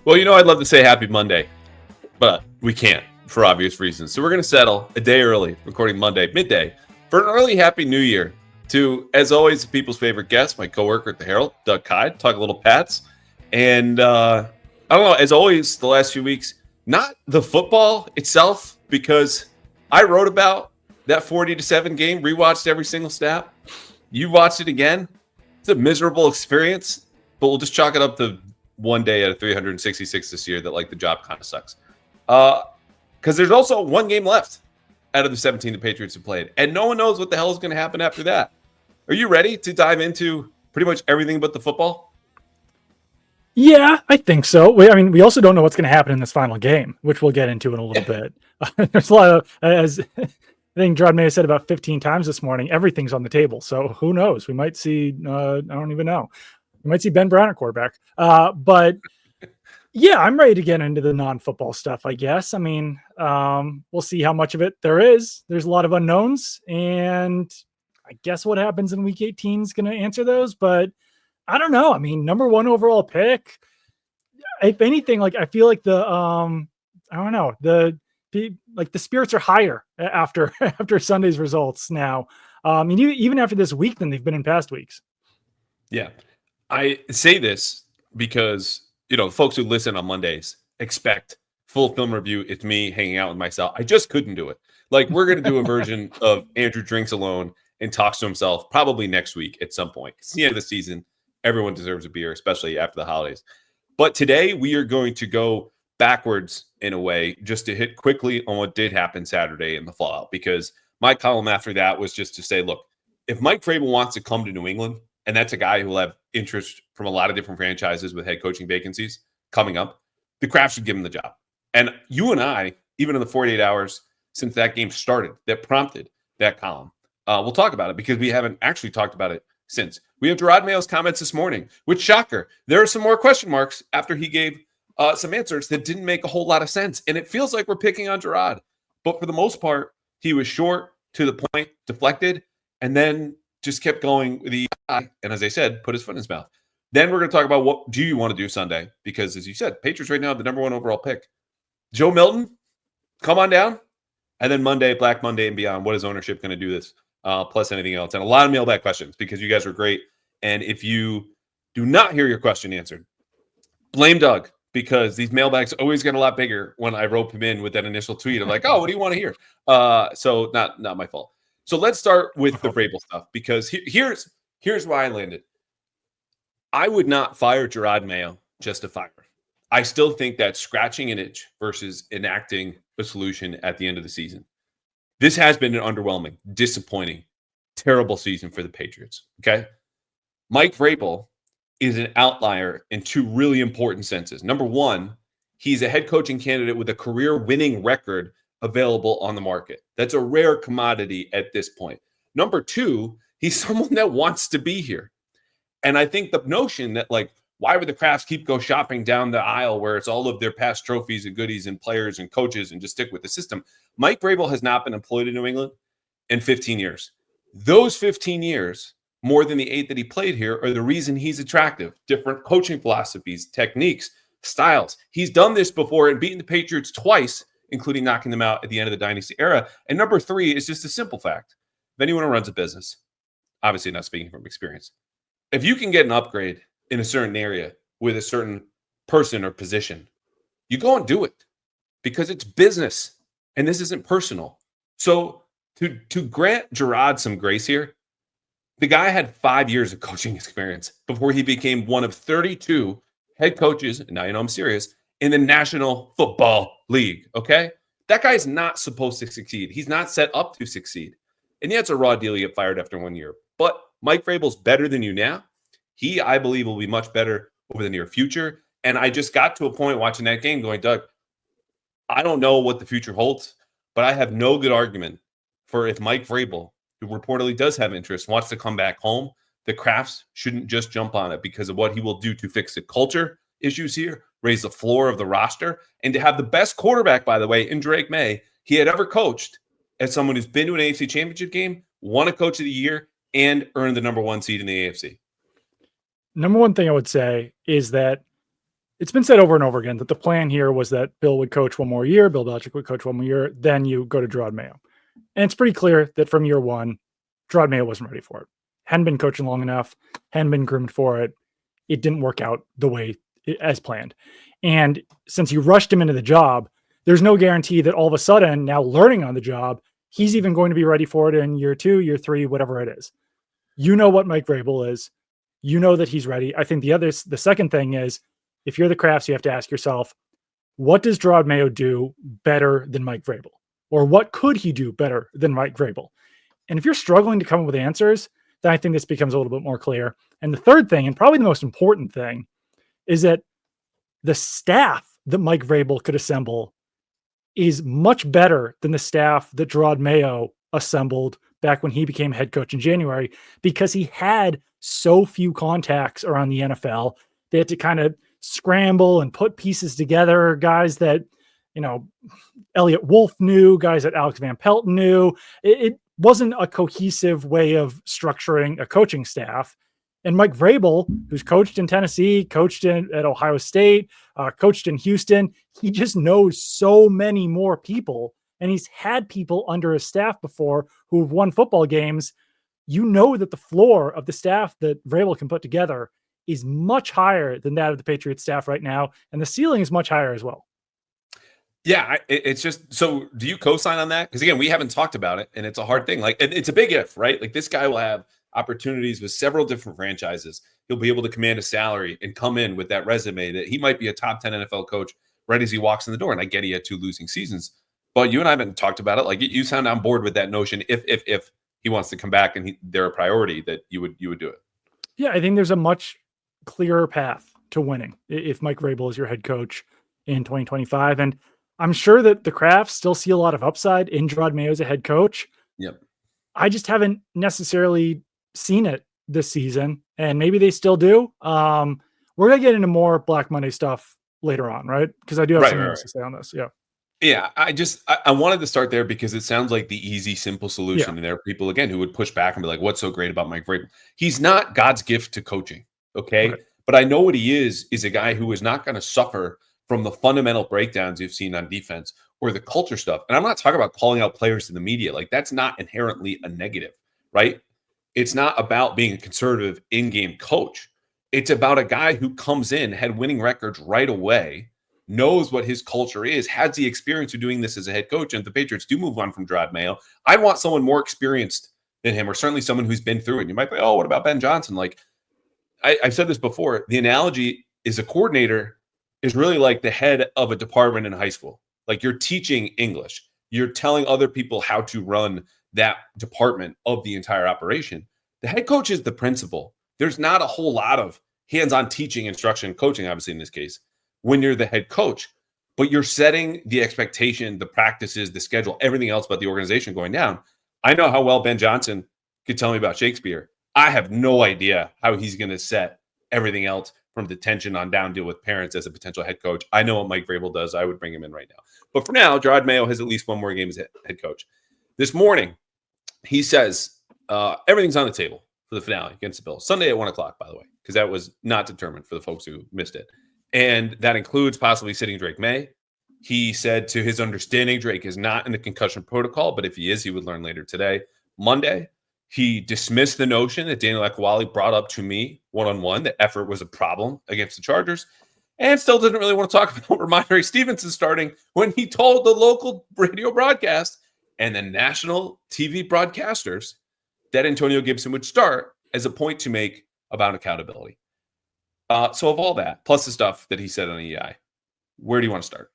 Well, I'd love to say happy Monday, but we can't for obvious reasons. So we're going to settle a day early, recording Monday, midday, for an early happy new year to, as always, people's favorite guest, my coworker at the Herald, Doug Kyed, talk a little Pats. And I don't know, as always, the last few weeks, not the football itself, because I wrote about that 40-7 game, rewatched every single snap. You watched it again. It's a miserable experience, but we'll just chalk it up to one day out of 366 this year that the job kind of sucks. Because there's also one game left out of the 17 the Patriots have played, and no one knows what the hell is going to happen after that. Are you ready to dive into pretty much everything but the football? Yeah, I think so. We also don't know what's going to happen in this final game, which we'll get into in a little bit. There's a lot of, as I think Jerod Mayo said about 15 times this morning, everything's on the table. So who knows? We might see, I don't even know. We might see Ben Brown at quarterback. But yeah, I'm ready to get into the non-football stuff, I guess. We'll see how much of it there is. There's a lot of unknowns, and I guess what happens in week 18 is going to answer those, but I don't know. Number one overall pick, if anything, I feel like the spirits are higher after Sunday's results now. Even after this week than they've been in past weeks. Yeah. I say this because, folks who listen on Mondays expect full film review. It's me hanging out with myself. I just couldn't do it. We're going to do a version of Andrew drinks alone and talks to himself probably next week at some point. It's the end of the season. Everyone deserves a beer, especially after the holidays. But today we are going to go backwards in a way, just to hit quickly on what did happen Saturday in the fallout, because my column after that was just to say, look, if Mike Vrabel wants to come to New England, and that's a guy who will have interest from a lot of different franchises with head coaching vacancies coming up, the Krafts should give him the job. And you and I, even in the 48 hours since that game started, that prompted that column, we'll talk about it because we haven't actually talked about it since. We have Jerod Mayo's comments this morning, which, shocker, there are some more question marks after he gave some answers that didn't make a whole lot of sense. And it feels like we're picking on Jerod. But for the most part, he was short, to the point, deflected, and then just kept going with the eye, and as I said, put his foot in his mouth. Then we're going to talk about what do you want to do Sunday, because as you said, Patriots right now, the number one overall pick. Joe Milton, come on down. And then Monday, Black Monday and beyond, what is ownership going to do this, plus anything else? And a lot of mailbag questions because you guys are great. And if you do not hear your question answered, blame Doug, because these mailbags always get a lot bigger when I rope him in with that initial tweet of what do you want to hear? So not my fault. So let's start with the Vrabel stuff, because here's why I landed. I would not fire Jerod Mayo just to fire. I still think that's scratching an itch versus enacting a solution at the end of the season. This has been an underwhelming, disappointing, terrible season for the Patriots. Okay. Mike Vrabel is an outlier in two really important senses. Number one, he's a head coaching candidate with a career winning record available on the market. That's a rare commodity at this point. Number two, he's someone that wants to be here. And I think the notion that why would the Krafts go shopping down the aisle where it's all of their past trophies and goodies and players and coaches and just stick with the system? Mike Vrabel has not been employed in New England in 15 years. Those 15 years, more than the 8 that he played here, are the reason he's attractive. Different coaching philosophies, techniques, styles. He's done this before and beaten the Patriots twice, including knocking them out at the end of the dynasty era. And number three is just a simple fact. If anyone who runs a business, obviously not speaking from experience, if you can get an upgrade in a certain area with a certain person or position, you go and do it because it's business and this isn't personal. So to grant Jerod some grace here, the guy had 5 years of coaching experience before he became one of 32 head coaches, and now you know I'm serious, in the National Football League, okay? That guy's not supposed to succeed. He's not set up to succeed. And yeah, it's a raw deal. You get fired after 1 year. But Mike Vrabel's better than you now. He, I believe, will be much better over the near future. And I just got to a point watching that game going, Doug, I don't know what the future holds, but I have no good argument for if Mike Vrabel, who reportedly does have interest, wants to come back home, the Krafts shouldn't just jump on it because of what he will do to fix the culture issues here, raise the floor of the roster, and to have the best quarterback, by the way, in Drake Maye he had ever coached, as someone who's been to an AFC championship game, won a coach of the year, and earned the number one seed in the AFC. Number one thing I would say is that it's been said over and over again that the plan here was that Bill would coach one more year, Bill Belichick would coach one more year, then you go to Jerod Mayo. And it's pretty clear that from year one, Jerod Mayo wasn't ready for it. Hadn't been coaching long enough, hadn't been groomed for it. It didn't work out the way as planned. And since you rushed him into the job, there's no guarantee that all of a sudden, now learning on the job, he's even going to be ready for it in year 2, year 3, whatever it is. You know what Mike Vrabel is. You know that he's ready. I think the second thing is, if you're the Krafts, you have to ask yourself, what does Jerod Mayo do better than Mike Vrabel? Or what could he do better than Mike Vrabel? And if you're struggling to come up with answers, then I think this becomes a little bit more clear. And the third thing, and probably the most important thing, is that the staff that Mike Vrabel could assemble is much better than the staff that Jerod Mayo assembled back when he became head coach in January, because he had so few contacts around the NFL. They had to kind of scramble and put pieces together, guys that, Elliot Wolf knew, guys that Alex Van Pelt knew. It wasn't a cohesive way of structuring a coaching staff. And Mike Vrabel, who's coached in Tennessee, coached at Ohio State, coached in Houston, he just knows so many more people. And he's had people under his staff before who have won football games. You know that the floor of the staff that Vrabel can put together is much higher than that of the Patriots staff right now. And the ceiling is much higher as well. Yeah, it's just, so do you co-sign on that? Because again, we haven't talked about it, and it's a hard thing. Like, it's a big if, right? Like, this guy will have opportunities with several different franchises. He'll be able to command a salary and come in with that resume that he might be a top 10 NFL coach right as he walks in the door. And I get he had 2 losing seasons, but you and I haven't talked about it. Like, you sound on board with that notion. If he wants to come back and they're a priority, that you would do it. Yeah, I think there's a much clearer path to winning if Mike Vrabel is your head coach in 2025. And I'm sure that the Krafts still see a lot of upside in Jerod Mayo as a head coach. Yep. I just haven't necessarily seen it this season, and maybe they still do. We're going to get into more Black Monday stuff later on, right? Because I do have something else to say on this. Yeah. Yeah, I wanted to start there because it sounds like the easy, simple solution. And there are people, again, who would push back and be like, what's so great about Mike Vrabel? He's not God's gift to coaching, okay? But I know what he is a guy who is not going to suffer from the fundamental breakdowns you've seen on defense or the culture stuff. And I'm not talking about calling out players in the media. Like, that's not inherently a negative, right? It's not about being a conservative in-game coach. It's about a guy who comes in, had winning records right away, knows what his culture is, has the experience of doing this as a head coach. And if the Patriots do move on from Jerod Mayo, I want someone more experienced than him, or certainly someone who's been through it. And you might be, oh, what about Ben Johnson? Like, I've said this before. The analogy is a coordinator is really like the head of a department in high school. Like, you're teaching English. You're telling other people how to run that department of the entire operation. The head coach is the principal. There's not a whole lot of hands-on teaching, instruction, coaching, obviously in this case, when you're the head coach, but you're setting the expectation, the practices, the schedule, everything else about the organization going down. I know how well Ben Johnson could tell me about Shakespeare. I have no idea how he's going to set everything else from detention on down, deal with parents as a potential head coach. I know what Mike Vrabel does. I would bring him in right now. But for now, Jerod Mayo has at least one more game as head coach. This morning, he says everything's on the table for the finale against the Bills. Sunday at 1 o'clock, by the way, because that was not determined for the folks who missed it. And that includes possibly sitting Drake Maye. He said, to his understanding, Drake is not in the concussion protocol, but if he is, he would learn later today. Monday, he dismissed the notion that Daniel Ekwali brought up to me one-on-one that effort was a problem against the Chargers, and still didn't really want to talk about Ramondre Stevenson starting when he told the local radio broadcast and the national TV broadcasters that Antonio Gibson would start as a point to make about accountability. So of all that, plus the stuff that he said on EI, where do you want to start?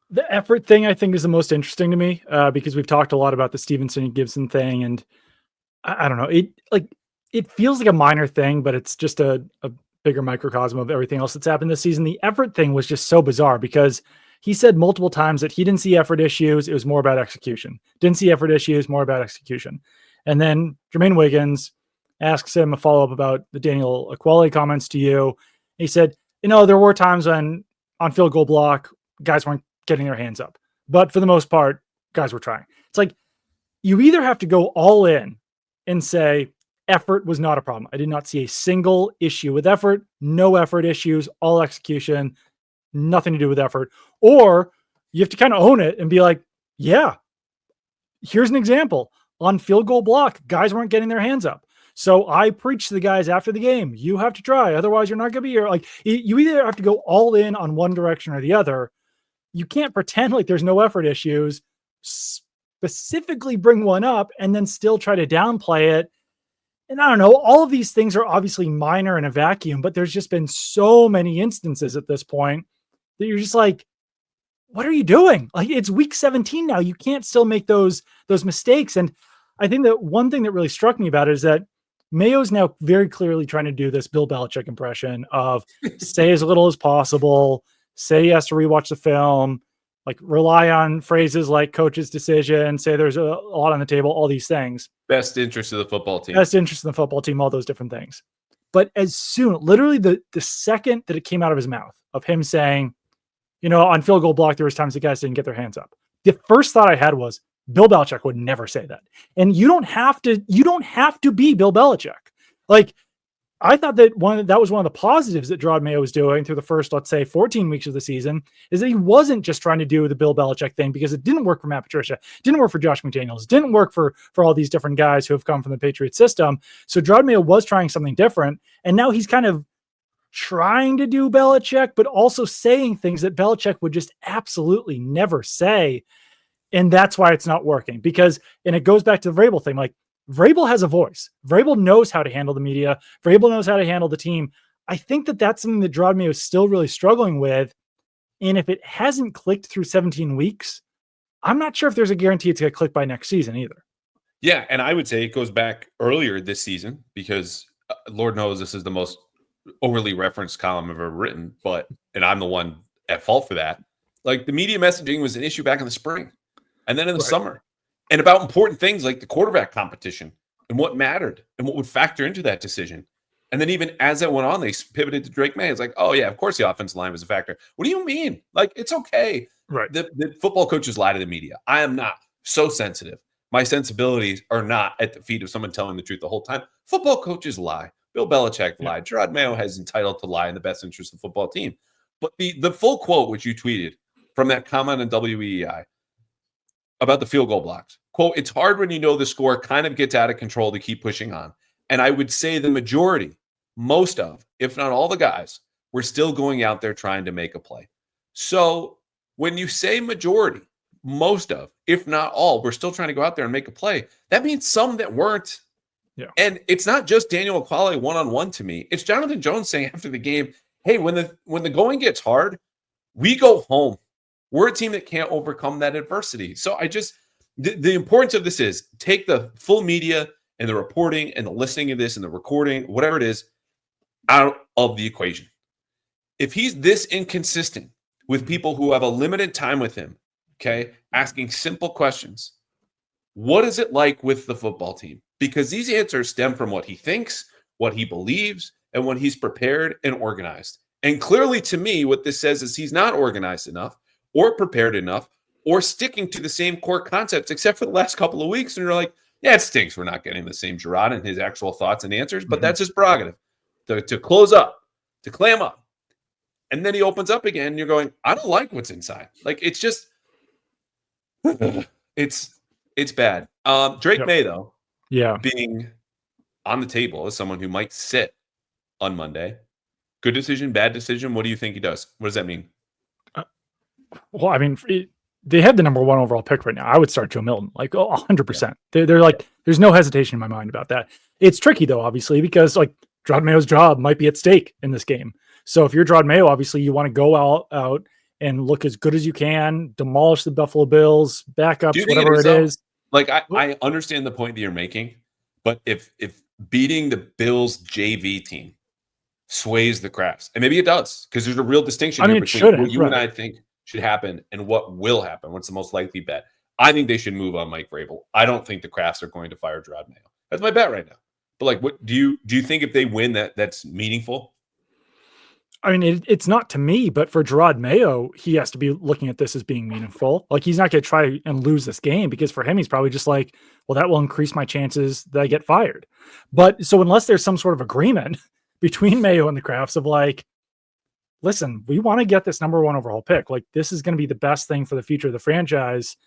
The effort thing, I think, is the most interesting to me because we've talked a lot about the Stevenson and Gibson thing, and I don't know. It feels like a minor thing, but it's just a bigger microcosm of everything else that's happened this season. The effort thing was just so bizarre because he said multiple times that he didn't see effort issues. It was more about execution. Didn't see effort issues, more about execution. And then Jermaine Wiggins asks him a follow-up about the Daniel Ekwali comments to you. He said, there were times when on field goal block, guys weren't getting their hands up. But for the most part, guys were trying. It's like, you either have to go all in and say, effort was not a problem. I did not see a single issue with effort, no effort issues, all execution, nothing to do with effort. Or you have to kind of own it and be like, yeah, here's an example. On field goal block, guys weren't getting their hands up. So I preached to the guys after the game, you have to try. Otherwise, you're not going to be here. Like, you either have to go all in on one direction or the other. You can't pretend like there's no effort issues, specifically bring one up and then still try to downplay it. And I don't know, all of these things are obviously minor in a vacuum, but there's just been so many instances at this point that you're just like, what are you doing? Like, it's week 17 now. You can't still make those mistakes. And I think that one thing that really struck me about it is that Mayo's now very clearly trying to do this Bill Belichick impression of say as little as possible, say he has to rewatch the film, like rely on phrases like coach's decision, say there's a lot on the table, all these things. Best interest of the football team. Best interest in the football team, all those different things. But as soon, literally the second that it came out of his mouth of him saying, you know, on field goal block, there was times the guys didn't get their hands up. The first thought I had was Bill Belichick would never say that. And you don't have to be Bill Belichick. Like, I thought that that was one of the positives that Jerod Mayo was doing through the first, let's say, 14 weeks of the season, is that he wasn't just trying to do the Bill Belichick thing, because it didn't work for Matt Patricia, didn't work for Josh McDaniels, didn't work for all these different guys who have come from the Patriots system. So Jerod Mayo was trying something different, and now he's kind of trying to do Belichick, but also saying things that Belichick would just absolutely never say. And that's why it's not working, because, and it goes back to the Vrabel thing, like, Vrabel has a voice. Vrabel knows how to handle the media. Vrabel knows how to handle the team. I think that that's something that Jerod Mayo is still really struggling with. And if it hasn't clicked through 17 weeks, I'm not sure if there's a guarantee it's going to click by next season either. Yeah, and I would say it goes back earlier this season, because Lord knows this is the most overly referenced column I've ever written, and I'm the one at fault for that. Like, the media messaging was an issue back in the spring and then in the summer, and about important things like the quarterback competition and what mattered and what would factor into that decision. And then even as that went on, they pivoted to Drake Maye. It's like, oh yeah, of course the offensive line was a factor. What do you mean? Like, it's okay. Right. The football coaches lie to the media. I am not so sensitive. My sensibilities are not at the feet of someone telling the truth the whole time. Football coaches lie. Bill Belichick lied. Jerod Mayo has entitled to lie in the best interest of the football team. But the full quote, which you tweeted from that comment on WEEI about the field goal blocks, quote, "It's hard when you know the score kind of gets out of control to keep pushing on. And I would say the majority, most of, if not all the guys, were still going out there trying to make a play." So when you say majority, most of, if not all, we're still trying to go out there and make a play, that means some that weren't. Yeah. And it's not just Daniel Aquale one-on-one to me. It's Jonathan Jones saying after the game, hey, when the going gets hard, we go home. We're a team that can't overcome that adversity. So I just, the importance of this is take the full media and the reporting and the listening of this and the recording, whatever it is, out of the equation. If he's this inconsistent with people who have a limited time with him, okay, asking simple questions, what is it like with the football team? Because these answers stem from what he thinks, what he believes, and when he's prepared and organized. And clearly to me, what this says is he's not organized enough or prepared enough or sticking to the same core concepts, except for the last couple of weeks. And you're like, yeah, it stinks we're not getting the same Jerod and his actual thoughts and answers, but that's his prerogative to close up, to clam up. And then he opens up again and you're going, I don't like what's inside. Like, it's just, it's bad. Drake Maye, though, being on the table as someone who might sit on Monday, good decision, bad decision. What do you think he does? What does that mean? Well, I mean, they have the number 1 overall pick right now. I would start Joe Milton, like 100%. They're like, there's no hesitation in my mind about that. It's tricky though, obviously, because like Jerod Mayo's job might be at stake in this game. So if you're Jerod Mayo, obviously you want to go out and look as good as you can, demolish the Buffalo Bills, backups, whatever it is. Like, I understand the point that you're making, but if beating the Bills JV team sways the Krafts, and maybe it does, because there's a real distinction here between what you and I think should happen and what will happen. What's the most likely bet? I think they should move on Mike Vrabel. I don't think the Krafts are going to fire Jerod Mayo. That's my bet right now. But like, what do you think if they win that's meaningful? I mean, it's not to me, but for Jerod Mayo, he has to be looking at this as being meaningful. Like, he's not going to try and lose this game, because for him, he's probably just like, well, that will increase my chances that I get fired. But so unless there's some sort of agreement between Mayo and the Krafts of like, listen, we want to get this number 1 overall pick. Like, this is going to be the best thing for the future of the franchise.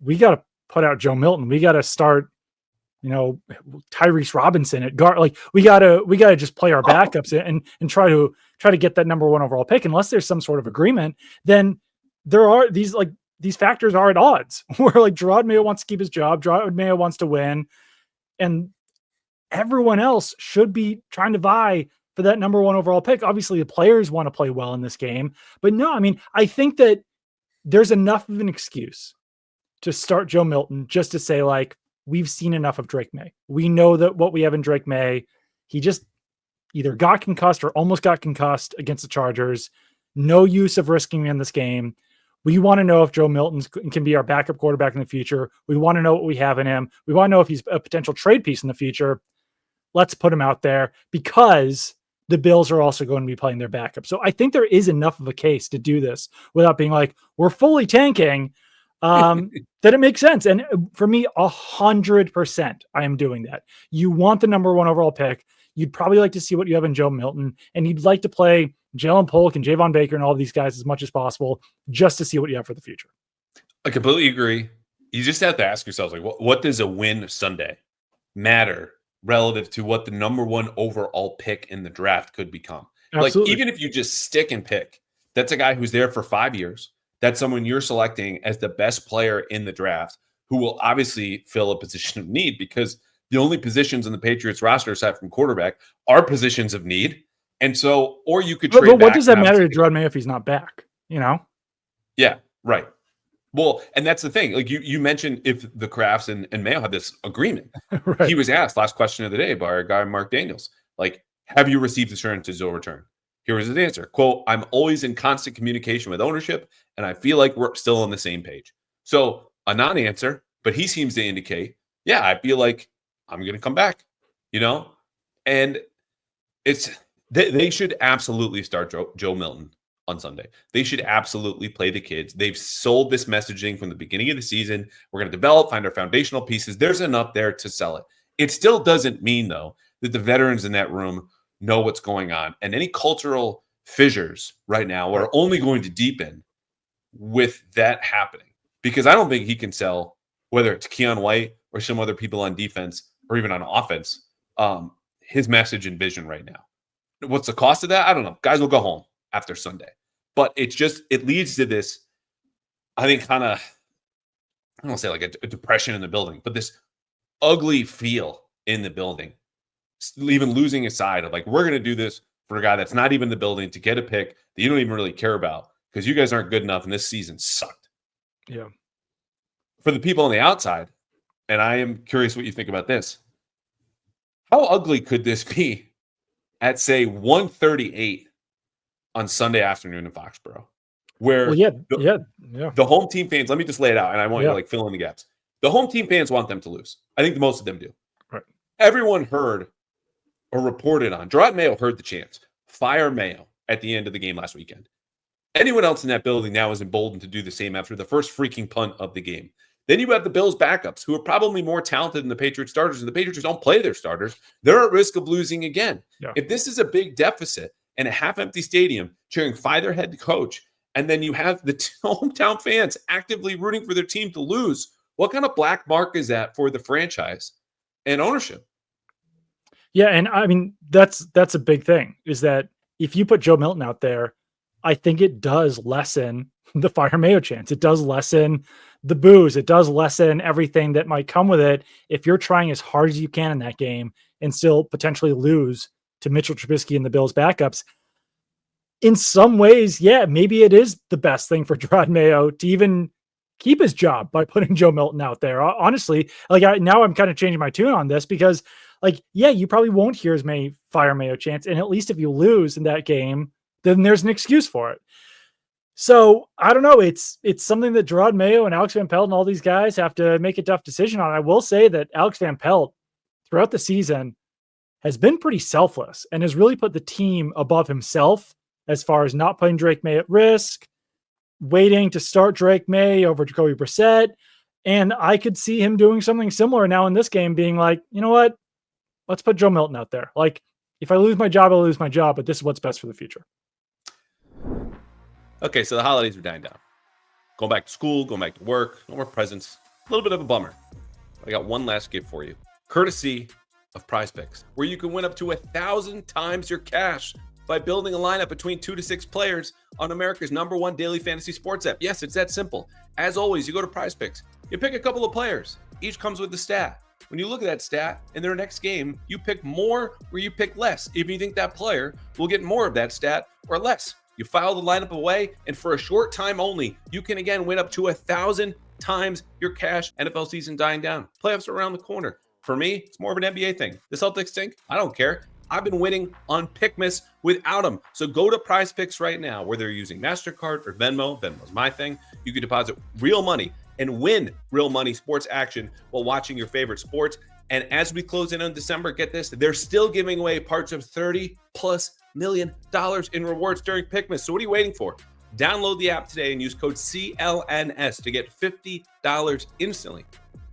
We got to put out Joe Milton. We got to start, Tyrese Robinson at guard. Like, we gotta just play our backups and try to get that number 1 overall pick. Unless there's some sort of agreement, then there are these factors are at odds where like Jerod Mayo wants to keep his job. Jerod Mayo wants to win, and everyone else should be trying to vie for that number 1 overall pick. Obviously the players want to play well in this game, but no, I mean, I think that there's enough of an excuse to start Joe Milton just to say like, we've seen enough of Drake Maye. We know that what we have in Drake Maye, he just either got concussed or almost got concussed against the Chargers. No use of risking him in this game. We want to know if Joe Milton can be our backup quarterback in the future. We want to know what we have in him. We want to know if he's a potential trade piece in the future. Let's put him out there because the Bills are also going to be playing their backup. So I think there is enough of a case to do this without being like, we're fully tanking, that it makes sense. And for me, 100%, I am doing that. You want the number 1 overall pick. You'd probably like to see what you have in Joe Milton, and you'd like to play Jalen Polk and Javon Baker and all of these guys as much as possible just to see what you have for the future. I completely agree. You just have to ask yourself, like, what does a win Sunday matter relative to what the number 1 overall pick in the draft could become? Absolutely. Like, even if you just stick and pick, that's a guy who's there for 5 years. That's someone you're selecting as the best player in the draft, who will obviously fill a position of need, because the only positions in the Patriots roster, aside from quarterback, are positions of need. And so, or you could trade. But what does that matter to Jerod Mayo if he's not back? Yeah, right. Well, and that's the thing. Like you mentioned, if the Krafts and Mayo had this agreement, right. He was asked last question of the day by our guy Mark Daniels, like, have you received assurances he'll return? Here was his answer. Quote, I'm always in constant communication with ownership, and I feel like we're still on the same page. So a non-answer, but he seems to indicate, yeah, I feel like I'm going to come back, and they should absolutely start Joe Milton on Sunday. They should absolutely play the kids. They've sold this messaging from the beginning of the season. We're going to develop, find our foundational pieces. There's enough there to sell it. It still doesn't mean, though, that the veterans in that room know what's going on. And any cultural fissures right now are only going to deepen with that happening. Because I don't think he can sell, whether it's Keon White or some other people on defense or even on offense, his message and vision right now. What's the cost of that? I don't know. Guys will go home after Sunday. But it leads to this, I think, kind of, I don't want to say like a depression in the building, but this ugly feel in the building, even losing aside of like, we're going to do this for a guy that's not even in the building to get a pick that you don't even really care about because you guys aren't good enough and this season sucked. Yeah. For the people on the outside, and I am curious what you think about this, how ugly could this be at, say, 1:38 on Sunday afternoon in Foxboro, where the home team fans, let me just lay it out, and I want you to like fill in the gaps. The home team fans want them to lose. I think most of them do. Right. Everyone heard or reported on, Jerod Mayo heard the chants, fire Mayo at the end of the game last weekend. Anyone else in that building now is emboldened to do the same after the first freaking punt of the game. Then you have the Bills backups, who are probably more talented than the Patriots starters, and the Patriots don't play their starters. They're at risk of losing again. Yeah. If this is a big deficit and a half-empty stadium cheering fire their head coach, and then you have the hometown fans actively rooting for their team to lose, what kind of black mark is that for the franchise and ownership? Yeah, and I mean, that's a big thing, is that if you put Joe Milton out there, I think it does lessen the fire Mayo chance. It does lessen the boos. It does lessen everything that might come with it if you're trying as hard as you can in that game and still potentially lose to Mitchell Trubisky and the Bills backups. In some ways, yeah, maybe it is the best thing for Jerod Mayo to even keep his job by putting Joe Milton out there. Honestly, now I'm kind of changing my tune on this because, you probably won't hear as many fire Mayo chants, and at least if you lose in that game, then there's an excuse for it. So I don't know. It's something that Jerod Mayo and Alex Van Pelt and all these guys have to make a tough decision on. I will say that Alex Van Pelt throughout the season has been pretty selfless and has really put the team above himself as far as not putting Drake Maye at risk, waiting to start Drake Maye over Jacoby Brissett. And I could see him doing something similar now in this game, being like, you know what? Let's put Joe Milton out there. Like, if I lose my job, I'll lose my job, but this is what's best for the future. Okay, so the holidays are dying down. Going back to school, going back to work, no more presents. A little bit of a bummer. I got one last gift for you, courtesy of Prize Picks, where you can win up to 1,000 times your cash by building a lineup between 2 to 6 players on America's #1 daily fantasy sports app. Yes, it's that simple. As always, you go to Prize Picks, you pick a couple of players. Each comes with a stat. When you look at that stat in their next game, you pick more or you pick less if you think that player will get more of that stat or less. You file the lineup away, and for a short time only, you can again win up to 1,000 times your cash. NFL season dying down. Playoffs are around the corner. For me, it's more of an NBA thing. The Celtics stink. I don't care. I've been winning on Pickmas without them. So go to Prize Picks right now, whether you're using MasterCard or Venmo. Venmo's my thing. You can deposit real money and win real money sports action while watching your favorite sports. And as we close in on December, get this, they're still giving away parts of $30+ million in rewards during Pickmas. So what are you waiting for? Download the app today and use code CLNS to get $50 instantly.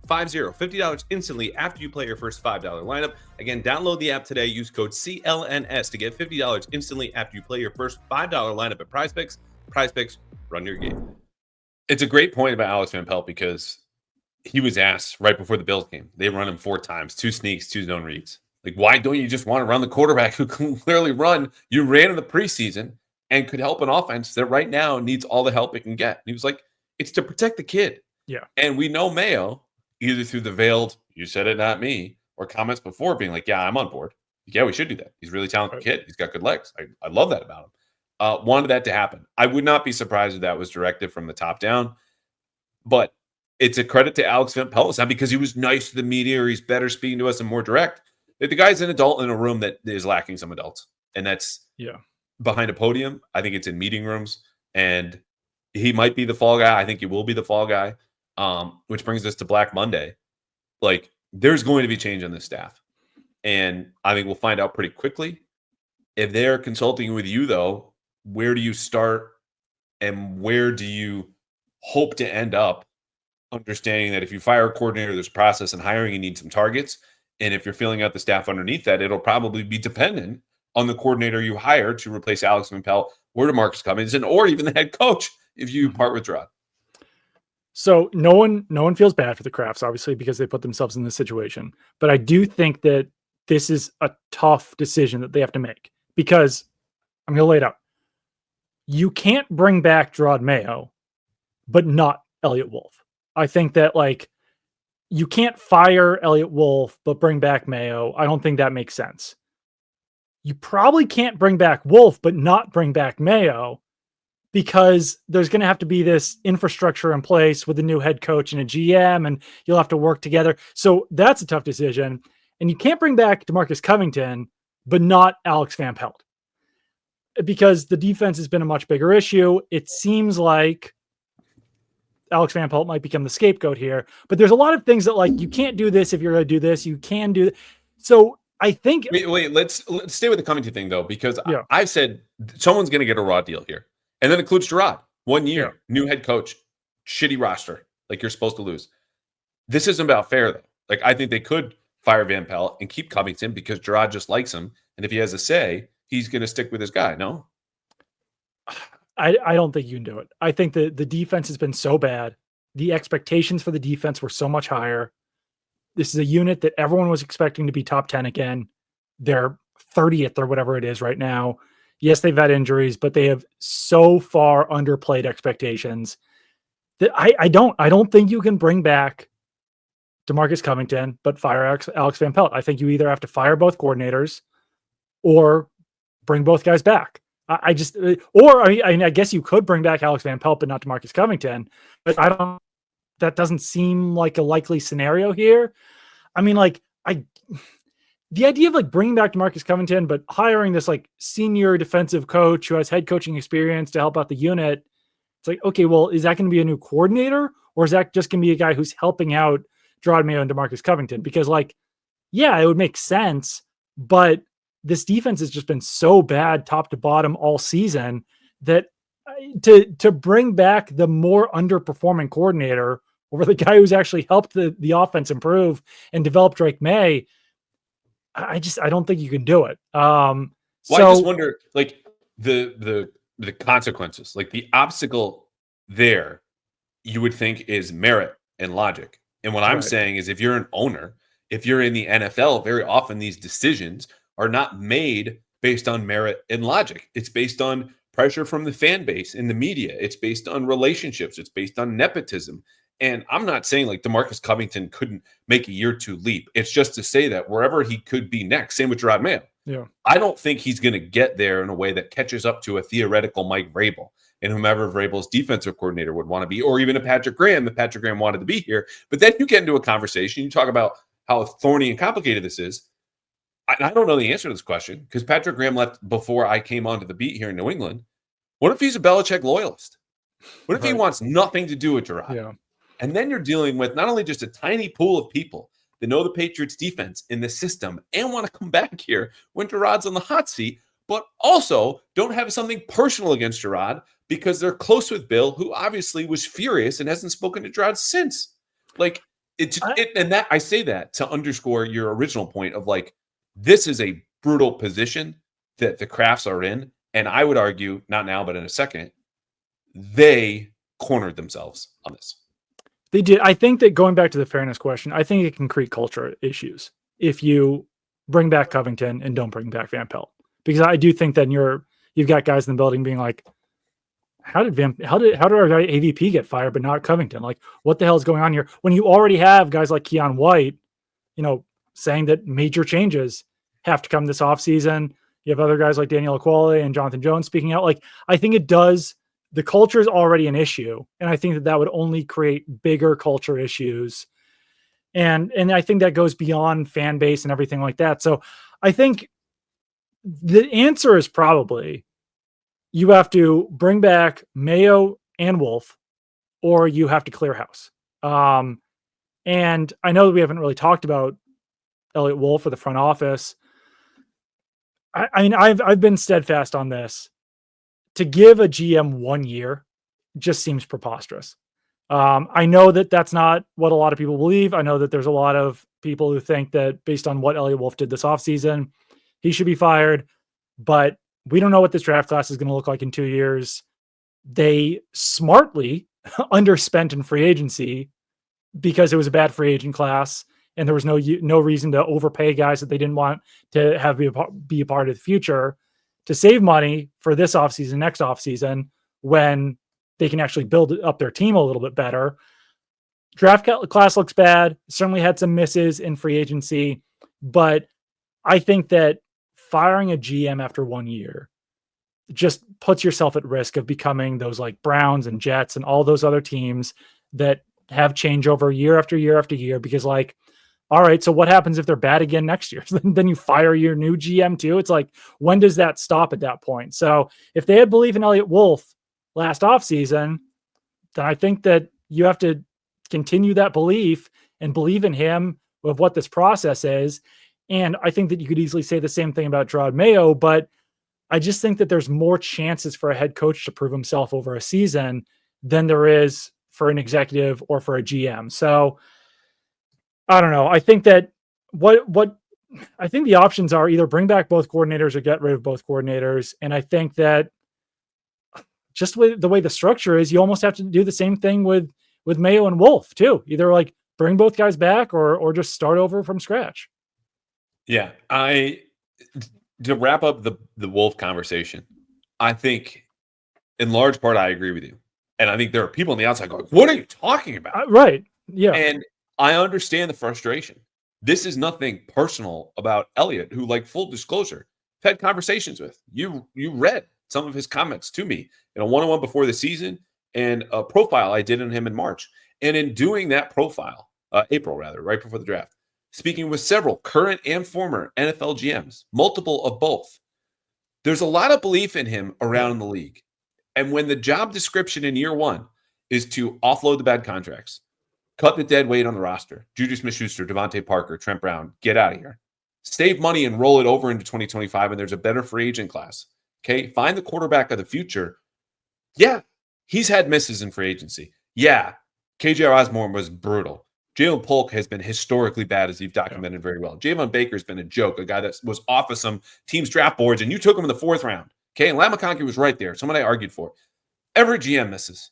$50 instantly after you play your first $5 lineup. Again, download the app today. Use code CLNS to get $50 instantly after you play your first $5 lineup at Prize Picks. Prize Picks, run your game. It's a great point about Alex Van Pelt because he was asked right before the Bills game. They run him 4 times, 2 sneaks, 2 zone reads. Like, why don't you just want to run the quarterback who can clearly run? You ran in the preseason and could help an offense that right now needs all the help it can get. And he was like, it's to protect the kid. Yeah. And we know Mayo, either through the veiled, you said it, not me, or comments before being like, yeah, I'm on board. Yeah, we should do that. He's a really talented kid. He's got good legs. I love that about him. Wanted that to happen. I would not be surprised if that was directed from the top down, but it's a credit to Alex Van Pelt. It's not because he was nice to the media or he's better speaking to us and more direct. The guy's an adult in a room that is lacking some adults, and that's behind a podium. I think it's in meeting rooms, and he might be the fall guy. I think he will be the fall guy, which brings us to Black Monday. Like, there's going to be change on this staff, and I think we'll find out pretty quickly. If they're consulting with you, though, where do you start and where do you hope to end up? Understanding that if you fire a coordinator, there's a process in hiring, you need some targets. And if you're filling out the staff underneath that, it'll probably be dependent on the coordinator you hire to replace Alex Van Pelt or DeMarcus Cummings, and or even the head coach if you part with Jerod. So no one feels bad for the Krafts, obviously, because they put themselves in this situation. But I do think that this is a tough decision that they have to make, because I'm going to lay it out. You can't bring back Jerod Mayo, but not Elliott Wolf. I think that, like, you can't fire Elliott Wolf, but bring back Mayo. I don't think that makes sense. You probably can't bring back Wolf, but not bring back Mayo, because there's going to have to be this infrastructure in place with a new head coach and a GM, and you'll have to work together. So that's a tough decision. And you can't bring back DeMarcus Covington, but not Alex Van Pelt, because the defense has been a much bigger issue. It seems like Alex Van Pelt might become the scapegoat here, but there's a lot of things that, like, you can't do this if you're going to do this. You can do it. So I think let's stay with the Covington thing, though, because I've said someone's going to get a raw deal here, and that includes Jerod. 1 year, new head coach, shitty roster, like you're supposed to lose. This isn't about fair, though. Like, I think they could fire Van Pelt and keep Covington because Jerod just likes him, and if he has a say, he's going to stick with his guy. No. I don't think you can do it. I think the defense has been so bad. The expectations for the defense were so much higher. This is a unit that everyone was expecting to be top 10 again. They're 30th or whatever it is right now. Yes, they've had injuries, but they have so far underplayed expectations that I don't think you can bring back DeMarcus Covington, but fire Alex Van Pelt. I think you either have to fire both coordinators or bring both guys back. I guess you could bring back Alex Van Pelt, but not DeMarcus Covington. But that doesn't seem like a likely scenario here. I mean, the idea of, like, bringing back DeMarcus Covington, but hiring this, like, senior defensive coach who has head coaching experience to help out the unit. It's like, okay, well, is that going to be a new coordinator, or is that just going to be a guy who's helping out Jerod Mayo and DeMarcus Covington? Because, like, yeah, it would make sense, but this defense has just been so bad top to bottom all season that to bring back the more underperforming coordinator over the guy who's actually helped the offense improve and develop Drake Maye, I don't think you can do it. Well, I just wonder, like the consequences, like the obstacle there, you would think is merit and logic. And what I'm saying is, if you're an owner, if you're in the NFL, very often these decisions are not made based on merit and logic. It's based on pressure from the fan base and the media. It's based on relationships. It's based on nepotism. And I'm not saying like DeMarcus Covington couldn't make a year two leap. It's just to say that wherever he could be next, same with Jerod Mayo. Yeah. I don't think he's going to get there in a way that catches up to a theoretical Mike Vrabel and whomever Vrabel's defensive coordinator would want to be, or even a Patrick Graham if Patrick Graham wanted to be here. But then you get into a conversation, you talk about how thorny and complicated this is. I don't know the answer to this question because Patrick Graham left before I came onto the beat here in New England. What if he's a Belichick loyalist? What if he wants nothing to do with Jerod? Yeah. And then you're dealing with not only just a tiny pool of people that know the Patriots defense in the system and want to come back here when Jerod's on the hot seat, but also don't have something personal against Jerod because they're close with Bill, who obviously was furious and hasn't spoken to Jerod since. Like and that I say that to underscore your original point of like, this is a brutal position that the Krafts are in. And I would argue, not now, but in a second, they cornered themselves on this. They did. I think that going back to the fairness question, I think it can create culture issues if you bring back Covington and don't bring back Van Pelt, because I do think that you've got guys in the building being like, how did our guy AVP get fired but not Covington? Like, what the hell is going on here? When you already have guys like Keon White, saying that major changes have to come this offseason. You have other guys like Daniel Aquale and Jonathan Jones speaking out. Like, I think it does. The culture is already an issue. And I think that would only create bigger culture issues. And I think that goes beyond fan base and everything like that. So I think the answer is probably you have to bring back Mayo and Wolf, or you have to clear house. And I know that we haven't really talked about Elliott Wolf or the front office. I mean, I've been steadfast on this. To give a GM 1 year just seems preposterous. I know that that's not what a lot of people believe. I know that there's a lot of people who think that based on what Elliott Wolf did this offseason, he should be fired. But we don't know what this draft class is going to look like in 2 years. They smartly underspent in free agency because it was a bad free agent class. And there was no reason to overpay guys that they didn't want to have be a part of the future to save money for this offseason, next offseason, when they can actually build up their team a little bit better. Draft class looks bad. Certainly had some misses in free agency, but I think that firing a GM after 1 year just puts yourself at risk of becoming those like Browns and Jets and all those other teams that have changeover year after year after year, because like, all right, so what happens if they're bad again next year? So then you fire your new GM too. It's like, when does that stop at that point? So if they had belief in Elliott Wolf last offseason, then I think that you have to continue that belief and believe in him of what this process is. And I think that you could easily say the same thing about Jerod Mayo, but I just think that there's more chances for a head coach to prove himself over a season than there is for an executive or for a GM. So I don't know. I think that I think the options are either bring back both coordinators or get rid of both coordinators. And I think that just with the way the structure is, you almost have to do the same thing with Mayo and Wolf too. Either like bring both guys back or just start over from scratch. Yeah. To wrap up the Wolf conversation, I think in large part, I agree with you. And I think there are people on the outside going, what are you talking about? Right. Yeah. And I understand the frustration. This is nothing personal about Elliott, who, like, full disclosure, I've had conversations with. You read some of his comments to me in a one-on-one before the season and a profile I did on him in March. And in doing that profile, April rather, right before the draft, speaking with several current and former NFL GMs, multiple of both, there's a lot of belief in him around the league. And when the job description in year one is to offload the bad contracts, cut the dead weight on the roster, Juju Smith-Schuster, Devontae Parker, Trent Brown, get out of here. Save money and roll it over into 2025, and there's a better free agent class. Okay, find the quarterback of the future. Yeah, he's had misses in free agency. Yeah, KJ Osborne was brutal. Jalen Polk has been historically bad, as you've documented very well. Javon Baker's been a joke, a guy that was off of some team's draft boards, and you took him in the 4th round. Okay, and Lamakonke was right there, someone I argued for. Every GM misses.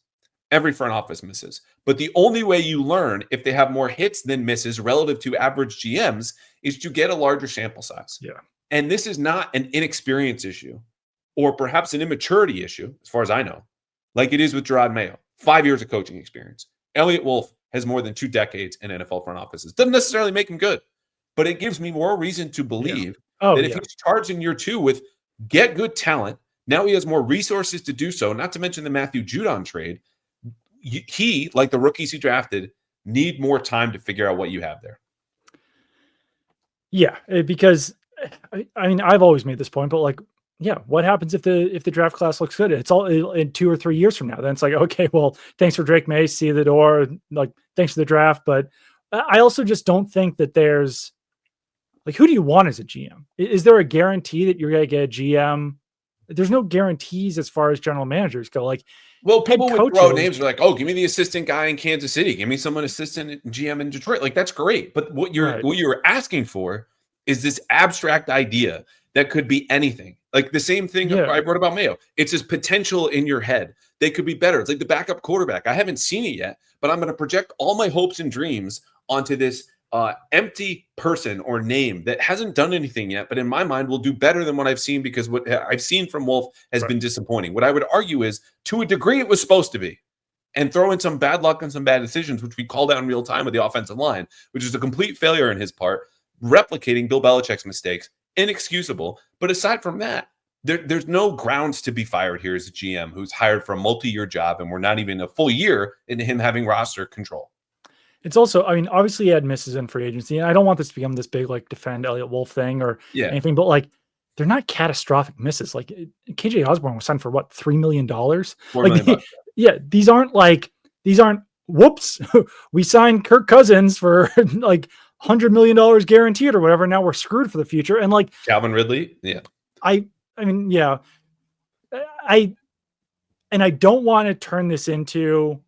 Every front office misses. But the only way you learn if they have more hits than misses relative to average GMs is to get a larger sample size. Yeah. And this is not an inexperience issue or perhaps an immaturity issue, as far as I know, like it is with Jerod Mayo. 5 years of coaching experience. Elliott Wolf has more than 2 decades in NFL front offices. Doesn't necessarily make him good, but it gives me more reason to believe that if he's charged in year 2 with get good talent, now he has more resources to do so, not to mention the Matthew Judon trade. He, like the rookies he drafted, need more time to figure out what you have there. Yeah, because I mean, I've always made this point, but like, yeah, what happens if the draft class looks good? It's all in 2 or 3 years from now. Then it's like, okay, well, thanks for Drake Maye, see you the door. Like, thanks for the draft. But I also just don't think that there's like, who do you want as a GM? Is there a guarantee that you're going to get a GM? There's no guarantees as far as general managers go. Like, well, people would throw names are like, oh, give me the assistant guy in Kansas City. Give me someone assistant GM in Detroit. Like, that's great. But what you're asking for is this abstract idea that could be anything. Like the same thing I wrote about Mayo. It's this potential in your head. They could be better. It's like the backup quarterback. I haven't seen it yet, but I'm going to project all my hopes and dreams onto this empty person or name that hasn't done anything yet, but in my mind will do better than what I've seen, because what I've seen from Wolf has been disappointing. What I would argue is, to a degree, it was supposed to be. And throw in some bad luck and some bad decisions, which we called out in real time with the offensive line, which is a complete failure on his part, replicating Bill Belichick's mistakes. Inexcusable. But aside from that, there's no grounds to be fired here as a GM who's hired for a multi-year job, and we're not even a full year into him having roster control. It's also, I mean, obviously he had misses in free agency, and I don't want this to become this big, like, defend Elliott Wolf thing or anything, but like, they're not catastrophic misses. Like, KJ Osborne was signed for what, $3 million? $4 million. Yeah, these aren't whoops, we signed Kirk Cousins for like $100 million guaranteed or whatever. Now we're screwed for the future. And like Calvin Ridley. Yeah. I mean, yeah, I don't want to turn this into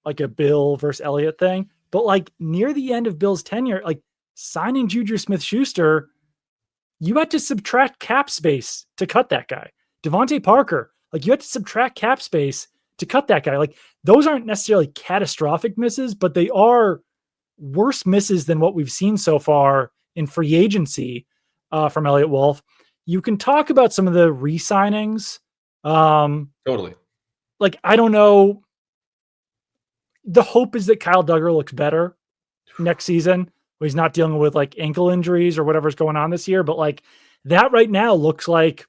like a Bill versus Elliott thing, but like near the end of Bill's tenure, like signing Juju Smith-Schuster, you had to subtract cap space to cut that guy. Devontae Parker, like you had to subtract cap space to cut that guy. Like those aren't necessarily catastrophic misses, but they are worse misses than what we've seen so far in free agency from Elliott Wolf. You can talk about some of the re-signings. Totally. Like, I don't know. The hope is that Kyle Duggar looks better next season. He's not dealing with like ankle injuries or whatever's going on this year. But like that right now looks like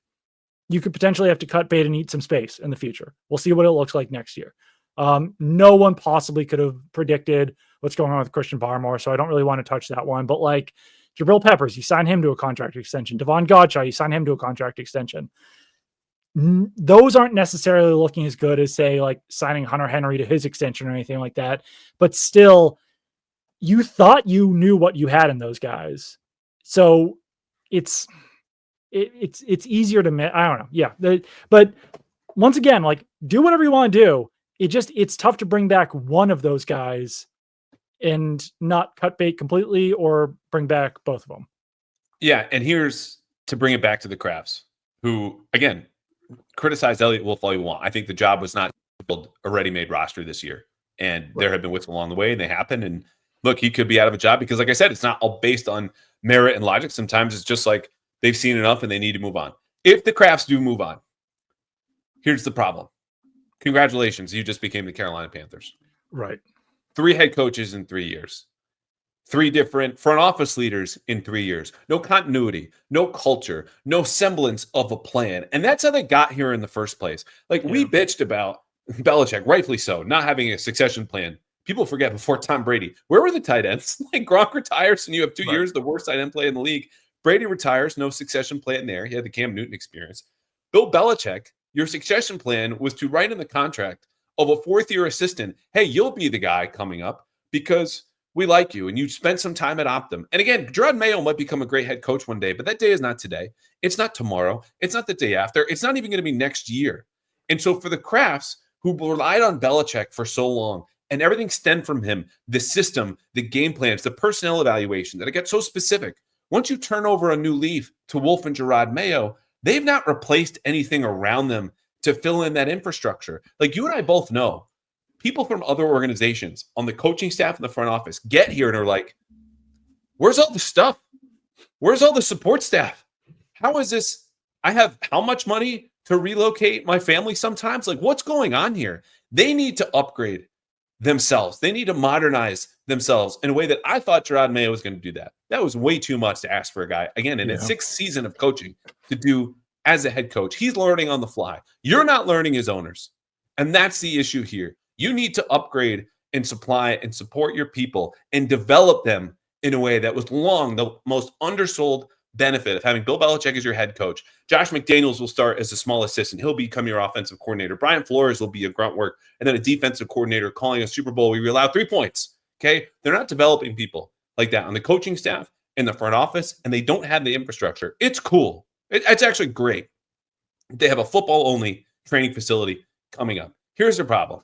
you could potentially have to cut bait and eat some space in the future. We'll see what it looks like next year. No one possibly could have predicted what's going on with Christian Barmore, so I don't really want to touch that one. But like Jabril Peppers, you sign him to a contract extension. Devon Godchaux, you sign him to a contract extension. Those aren't necessarily looking as good as, say, like signing Hunter Henry to his extension or anything like that. But still, you thought you knew what you had in those guys. So it's easier to I don't know. Yeah. But once again, like do whatever you want to do. It's tough to bring back one of those guys and not cut bait completely or bring back both of them. Yeah. And here's to bring it back to the Krafts, who, again, criticize Elliott Wolf all you want. I think the job was not to build a ready-made roster this year. And there have been whips along the way, and they happen. And look, he could be out of a job because, like I said, it's not all based on merit and logic. Sometimes it's just like they've seen enough and they need to move on. If the Krafts do move on, here's the problem. Congratulations, you just became the Carolina Panthers. Right. 3 head coaches in 3 years. 3 different front office leaders in 3 years. No continuity, no culture, no semblance of a plan. And that's how they got here in the first place. Like we bitched about Belichick, rightfully so, not having a succession plan. People forget before Tom Brady, where were the tight ends? Like Gronk retires and you have 2 years, the worst tight end play in the league. Brady retires, no succession plan there. He had the Cam Newton experience. Bill Belichick, your succession plan was to write in the contract of a 4th-year assistant, hey, you'll be the guy coming up because we like you, and you spent some time at Optum. And again, Jerod Mayo might become a great head coach one day, but that day is not today. It's not tomorrow. It's not the day after. It's not even going to be next year. And so for the Krafts, who relied on Belichick for so long and everything stemmed from him. The system, the game plans, the personnel evaluation, that it gets so specific. Once you turn over a new leaf to Wolf and Jerod Mayo, they've not replaced anything around them to fill in that infrastructure. Like you and I both know, people from other organizations on the coaching staff and the front office get here and are like, where's all the stuff? Where's all the support staff? How is this? I have how much money to relocate my family sometimes? Like, what's going on here? They need to upgrade themselves. They need to modernize themselves in a way that I thought Jerod Mayo was going to do that. That was way too much to ask for a guy, again, in his 6th season of coaching to do as a head coach. He's learning on the fly. You're not learning as owners. And that's the issue here. You need to upgrade and supply and support your people and develop them in a way that was long the most undersold benefit of having Bill Belichick as your head coach. Josh McDaniels will start as a small assistant. He'll become your offensive coordinator. Brian Flores will be a grunt work and then a defensive coordinator calling a Super Bowl where you allow 3 points. Okay. They're not developing people like that on the coaching staff, in the front office, and they don't have the infrastructure. It's cool. It's actually great. They have a football-only training facility coming up. Here's the problem.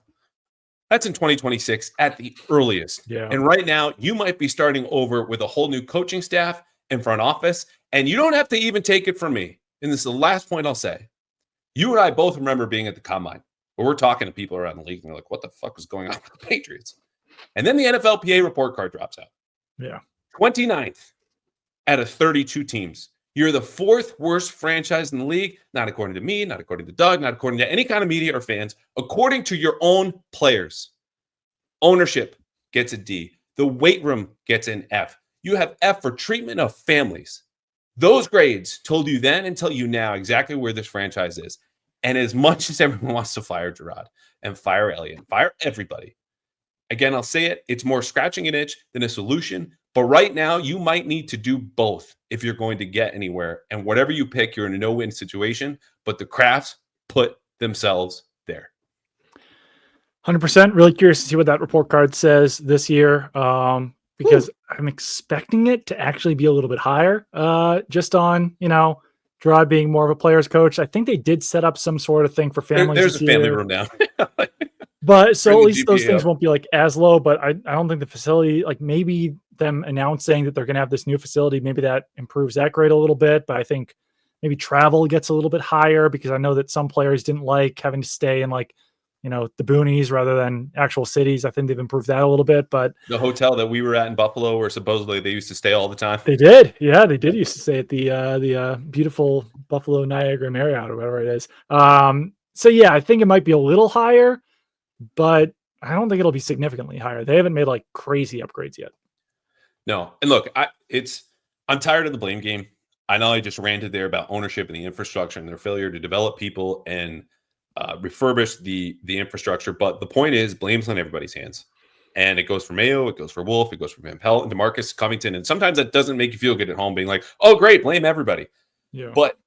That's in 2026 at the earliest. Yeah. And right now, you might be starting over with a whole new coaching staff and front office, and you don't have to even take it from me. And this is the last point I'll say. You and I both remember being at the Combine, where we're talking to people around the league, and they're like, what the fuck is going on with the Patriots? And then the NFLPA report card drops out. Yeah. 29th out of 32 teams. You're the 4th worst franchise in the league, not according to me, not according to Doug, not according to any kind of media or fans, according to your own players. Ownership gets a D. The weight room gets an F. You have F for treatment of families. Those grades told you then and tell you now exactly where this franchise is. And as much as everyone wants to fire Jerod and fire Elliott, fire everybody. Again, I'll say it, it's more scratching an itch than a solution. But right now, you might need to do both if you're going to get anywhere. And whatever you pick, you're in a no-win situation. But the Krafts put themselves there. 100%. Really curious to see what that report card says this year, because I'm expecting it to actually be a little bit higher, just on, Jerod being more of a player's coach. I think they did set up some sort of thing for families. There's a family room now. But so Bring at the least those GPA things up. won't be like as low, but I don't think the facility, like maybe them announcing that they're going to have this new facility, maybe that improves that grade a little bit. But I think maybe travel gets a little bit higher because I know that some players didn't like having to stay in the boonies rather than actual cities. I think they've improved that a little bit, but The hotel that we were at in Buffalo, where supposedly they used to stay all the time. they did. Yeah, they did used to stay at the beautiful Buffalo Niagara Marriott or whatever it is. So yeah, I think it might be a little higher, but I don't think it'll be significantly higher. They haven't made like crazy upgrades yet. No. And look, I'm tired of the blame game. I know I just ranted there about ownership and the infrastructure and their failure to develop people and refurbish the infrastructure. But the point is, blame's on everybody's hands. And it goes for Mayo, it goes for Wolf, it goes for Van Pelt and DeMarcus Covington. And sometimes that doesn't make you feel good at home being like, oh, great, blame everybody. Yeah. But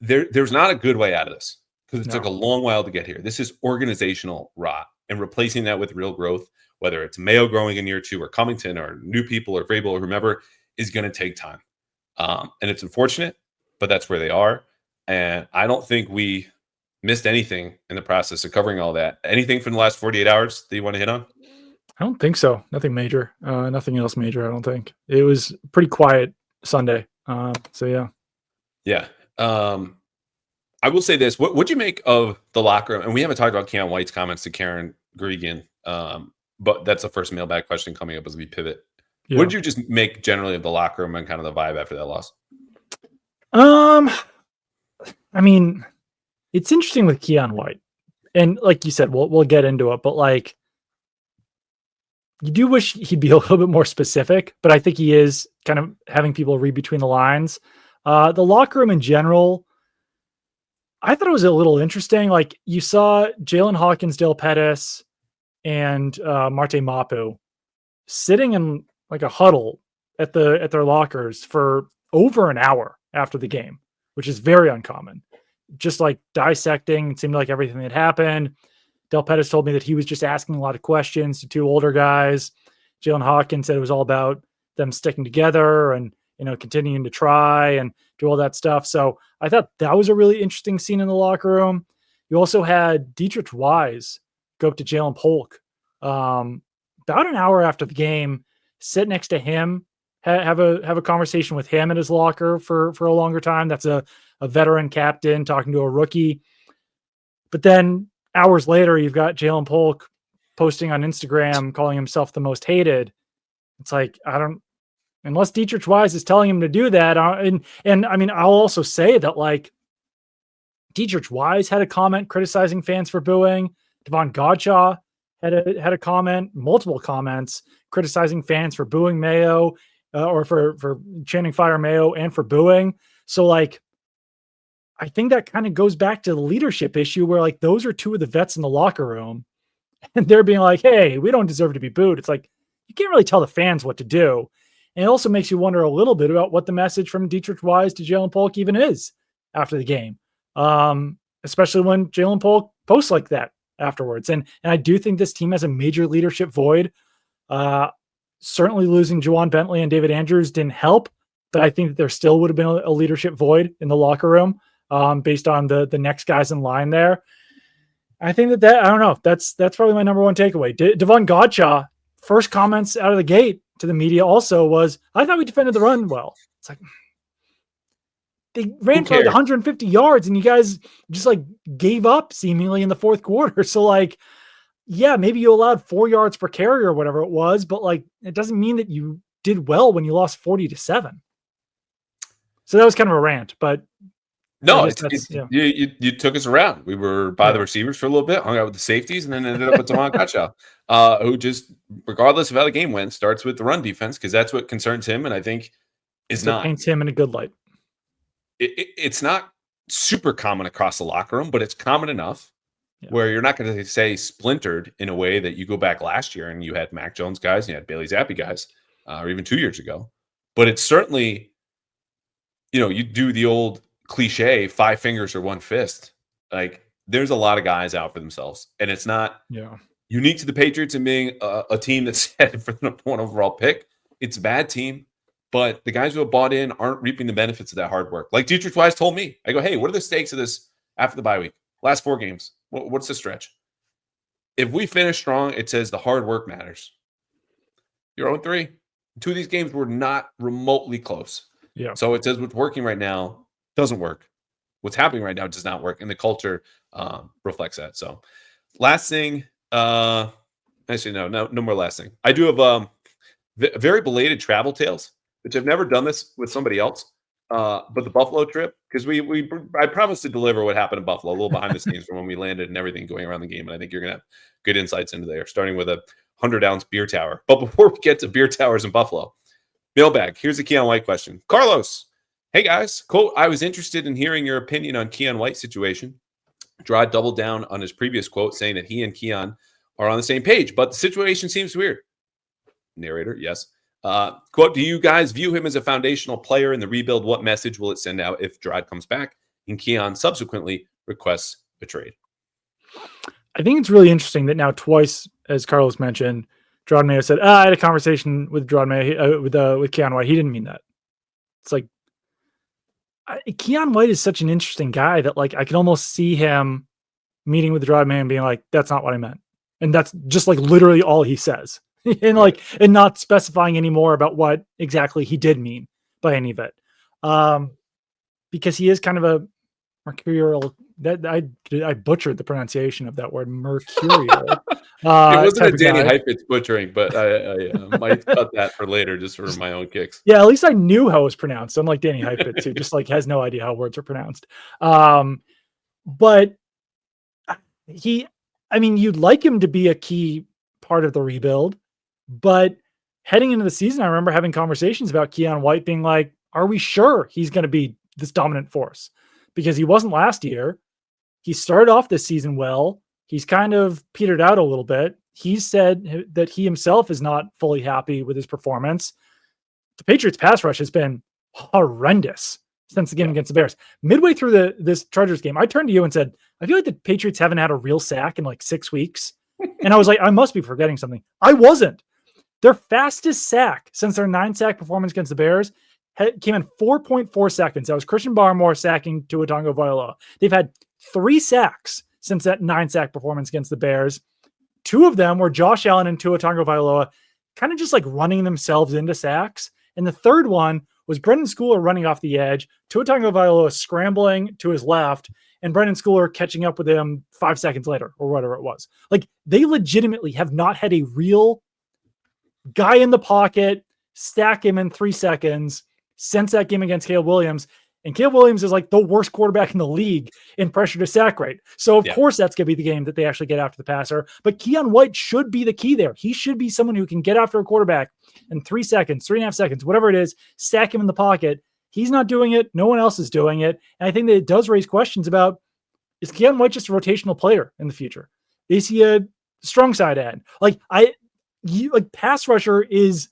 there's not a good way out of this because it No. took a long while to get here. This is organizational rot. And replacing that with real growth, whether it's Mayo growing in year 2 or Covington or new people or Vrabel or whomever, is going to take time. And it's unfortunate, but that's where they are. And I don't think we missed anything in the process of covering all that. Anything from the last 48 hours that you want to hit on? I don't think so. Nothing major. Nothing else major, I don't think. It was pretty quiet Sunday. So yeah. Yeah. I will say this. What'd you make of the locker room? And we haven't talked about Keon White's comments to Karen Gregan, but that's the first mailbag question coming up as we pivot. Yeah. What did you just make generally of the locker room and kind of the vibe after that loss? I mean, it's interesting with Keon White. And like you said, we'll get into it, but like you do wish he'd be a little bit more specific, but I think he is kind of having people read between the lines. The locker room in general, I thought it was a little interesting. Like you saw Jalen Hawkins, Dale Pettis, and Marte Mapu sitting in like a huddle at their lockers for over an hour after the game, which is very uncommon. Just like dissecting, it seemed like everything that happened. Del Pettis told me that he was just asking a lot of questions to 2 older guys. Jalen Hawkins said it was all about them sticking together and continuing to try and do all that stuff. So I thought that was a really interesting scene in the locker room. You also had Dietrich Wise go up to Jalen Polk about an hour after the game, sit next to him, have a conversation with him at his locker for a longer time. That's a veteran captain talking to a rookie. But then hours later, you've got Jalen Polk posting on Instagram, calling himself the most hated. It's like, unless Dietrich Wise is telling him to do that. And I mean, I'll also say that like Dietrich Wise had a comment criticizing fans for booing. Devon Godshaw had a comment, multiple comments criticizing fans for booing Mayo or for chanting fire Mayo and for booing. So like, I think that kind of goes back to the leadership issue where like those are two of the vets in the locker room and they're being like, hey, we don't deserve to be booed. It's like, you can't really tell the fans what to do. And it also makes you wonder a little bit about what the message from Dietrich Wise to Jalen Polk even is after the game. Especially when Jalen Polk posts like that afterwards. And I do think this team has a major leadership void. Certainly losing Juwan Bentley and David Andrews didn't help, but I think that there still would have been a leadership void in the locker room based on the next guys in line there. I think that I don't know. That's probably my number one takeaway. Devon Godshaw, first comments out of the gate to the media also was, I thought we defended the run well. It's like, they ran for like 150 yards and you guys just like gave up seemingly in the fourth quarter. So like, yeah, maybe you allowed 4 yards per carry or whatever it was, but like, it doesn't mean that you did well when you lost 40-7. So that was kind of a rant, but no, you took us around. We were by the receivers for a little bit, hung out with the safeties, and then ended up with Devon Godshaw, who just, regardless of how the game went, starts with the run defense because that's what concerns him, and I think is not paints him in a good light. It's not super common across the locker room, but it's common enough where you're not going to say splintered in a way that you go back last year and you had Mac Jones guys and you had Bailey Zappi guys, or even 2 years ago. But it's certainly, you do the old cliche 5 fingers or 1 fist. Like there's a lot of guys out for themselves, and it's not unique to the Patriots and being a team that's headed for the number 1 overall pick. It's a bad team, but the guys who have bought in aren't reaping the benefits of that hard work. Like Dietrich Wise told me, I go, hey, what are the stakes of this after the bye week? Last 4 games. What's the stretch? If we finish strong, it says the hard work matters. You're 0-3. 2 of these games were not remotely close. Yeah. So it says what's working right now doesn't work. What's happening right now does not work, and the culture reflects that. So, last thing, actually, no more last thing. I do have very belated travel tales, which I've never done this with somebody else. But the Buffalo trip, because I promised to deliver what happened in Buffalo, a little behind the scenes from when we landed and everything going around the game, and I think you're gonna have good insights into there, starting with a 100-ounce beer tower. But before we get to beer towers in Buffalo, mailbag. Here's a Keon White question. Carlos. Hey guys, quote, I was interested in hearing your opinion on Keon White's situation. Jerod doubled down on his previous quote, saying that he and Keon are on the same page, but the situation seems weird. Narrator, yes. Quote, do you guys view him as a foundational player in the rebuild? What message will it send out if Jerod comes back and Keon subsequently requests a trade? I think it's really interesting that now twice, as Carlos mentioned, Jerod Mayo said, I had a conversation with Jerod Mayo, with Keon White. He didn't mean that. It's like, Keon White is such an interesting guy that like I can almost see him meeting with Jerod Mayo and being like, that's not what I meant. And that's just like literally all he says. and not specifying any more about what exactly he did mean by any of it. Because he is kind of a mercurial, that I butchered the pronunciation of that word, mercurial. It wasn't a Danny Heifetz butchering, but I might cut that for later just for my own kicks. Yeah, at least I knew how it was pronounced, unlike Danny Heifetz, who just like has no idea how words are pronounced. But you'd like him to be a key part of the rebuild, but heading into the season, I remember having conversations about Keon White being like, are we sure he's going to be this dominant force? Because he wasn't last year. He started off this season well. He's kind of petered out a little bit. He said that he himself is not fully happy with his performance. The Patriots pass rush has been horrendous since the game against the Bears. Midway through this Chargers game, I turned to you and said, I feel like the Patriots haven't had a real sack in like 6 weeks. And I was like, I must be forgetting something. I wasn't. Their fastest sack since their 9-sack performance against the Bears came in 4.4 seconds. That was Christian Barmore sacking Tua Tagovailoa. They've had 3 sacks since that 9-sack performance against the Bears. two of them were Josh Allen and Tua Tagovailoa kind of just like running themselves into sacks. And the third one was Brendan Schooler running off the edge, Tua Tagovailoa scrambling to his left, and Brendan Schooler catching up with him 5 seconds later or whatever it was. Like, they legitimately have not had a real guy in the pocket, stack him in 3 seconds since that game against Caleb Williams. And Caleb Williams is like the worst quarterback in the league in pressure to sack rate. So, of course, that's going to be the game that they actually get after the passer. But Keion White should be the key there. He should be someone who can get after a quarterback in 3 seconds, 3.5 seconds, whatever it is, stack him in the pocket. He's not doing it. No one else is doing it. And I think that it does raise questions about, is Keion White just a rotational player in the future? Is he a strong side end? Like, pass rusher is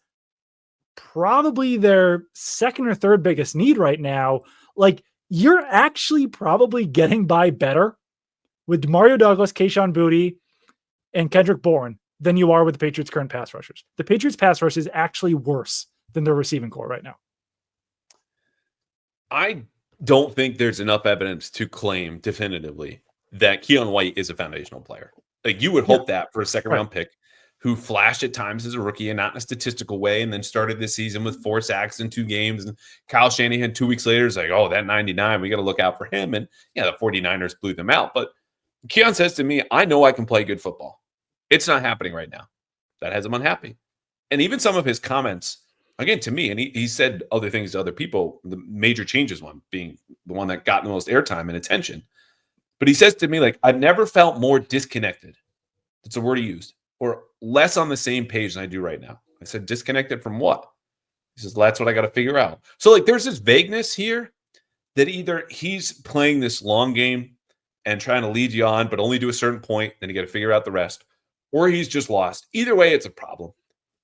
probably their second or third biggest need right now. Like, you're actually probably getting by better with Mario Douglas, Kayshon Boutte, and Kendrick Bourne than you are with the Patriots' current pass rushers. The Patriots' pass rush is actually worse than their receiving core right now. I don't think there's enough evidence to claim definitively that Keion White is a foundational player. Like, you would hope that for a second round pick who flashed at times as a rookie and not in a statistical way, and then started this season with 4 sacks in 2 games. And Kyle Shanahan 2 weeks later is like, oh, that 99, we got to look out for him. And yeah, the 49ers blew them out. But Keion says to me, I know I can play good football. It's not happening right now. That has him unhappy. And even some of his comments, again, to me, and he said other things to other people, the major changes one being the one that got the most airtime and attention. But he says to me, like, I've never felt more disconnected. That's a word he used. Or less on the same page than I do right now. I said, disconnected from what? He says, well, that's what I got to figure out. So, like, there's this vagueness here that either he's playing this long game and trying to lead you on, but only to a certain point, then you got to figure out the rest, or he's just lost. Either way, it's a problem.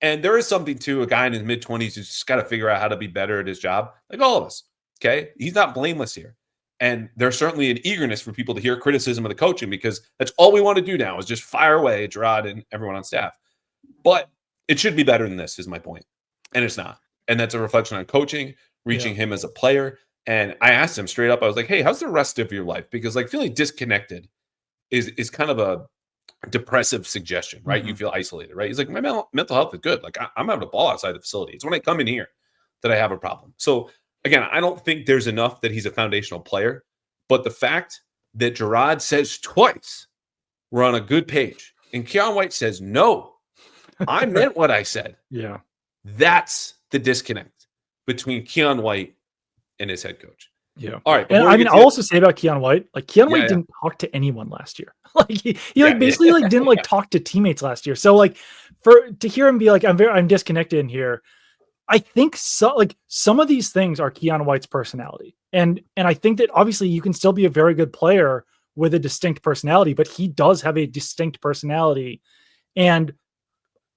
And there is something to a guy in his mid-20s who's just got to figure out how to be better at his job, like all of us, okay? He's not blameless here. And there's certainly an eagerness for people to hear criticism of the coaching, because that's all we want to do now is just fire away at Jerod and everyone on staff. But it should be better than this, is my point. And it's not. And that's a reflection on coaching, reaching him as a player. And I asked him straight up, I was like, hey, how's the rest of your life? Because, like, feeling disconnected is kind of a depressive suggestion, right? Mm-hmm. You feel isolated, right? He's like, my mental health is good. Like, I'm having a ball outside the facility. It's when I come in here that I have a problem. So, again, I don't think there's enough that he's a foundational player, but the fact that Jerod says twice we're on a good page and Keion White says, no, I meant what I said. Yeah. That's the disconnect between Keion White and his head coach. Yeah. All right. And I mean, I'll also say about Keion White, like, Keion White didn't talk to anyone last year. Like, he basically didn't talk to teammates last year. So, like, to hear him be like, I'm disconnected in here, I think so. Like, some of these things are Keion White's personality, and I think that obviously you can still be a very good player with a distinct personality, but he does have a distinct personality, and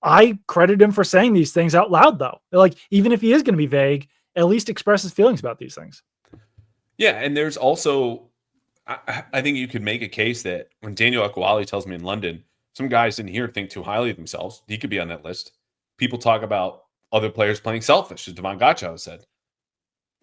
I credit him for saying these things out loud. Though, like, even if he is going to be vague, at least express his feelings about these things. Yeah, and there's also, I think you could make a case that when Daniel Akwali tells me in London, some guys in here think too highly of themselves. He could be on that list. People talk about other players playing selfish, as Devon Gotcha said.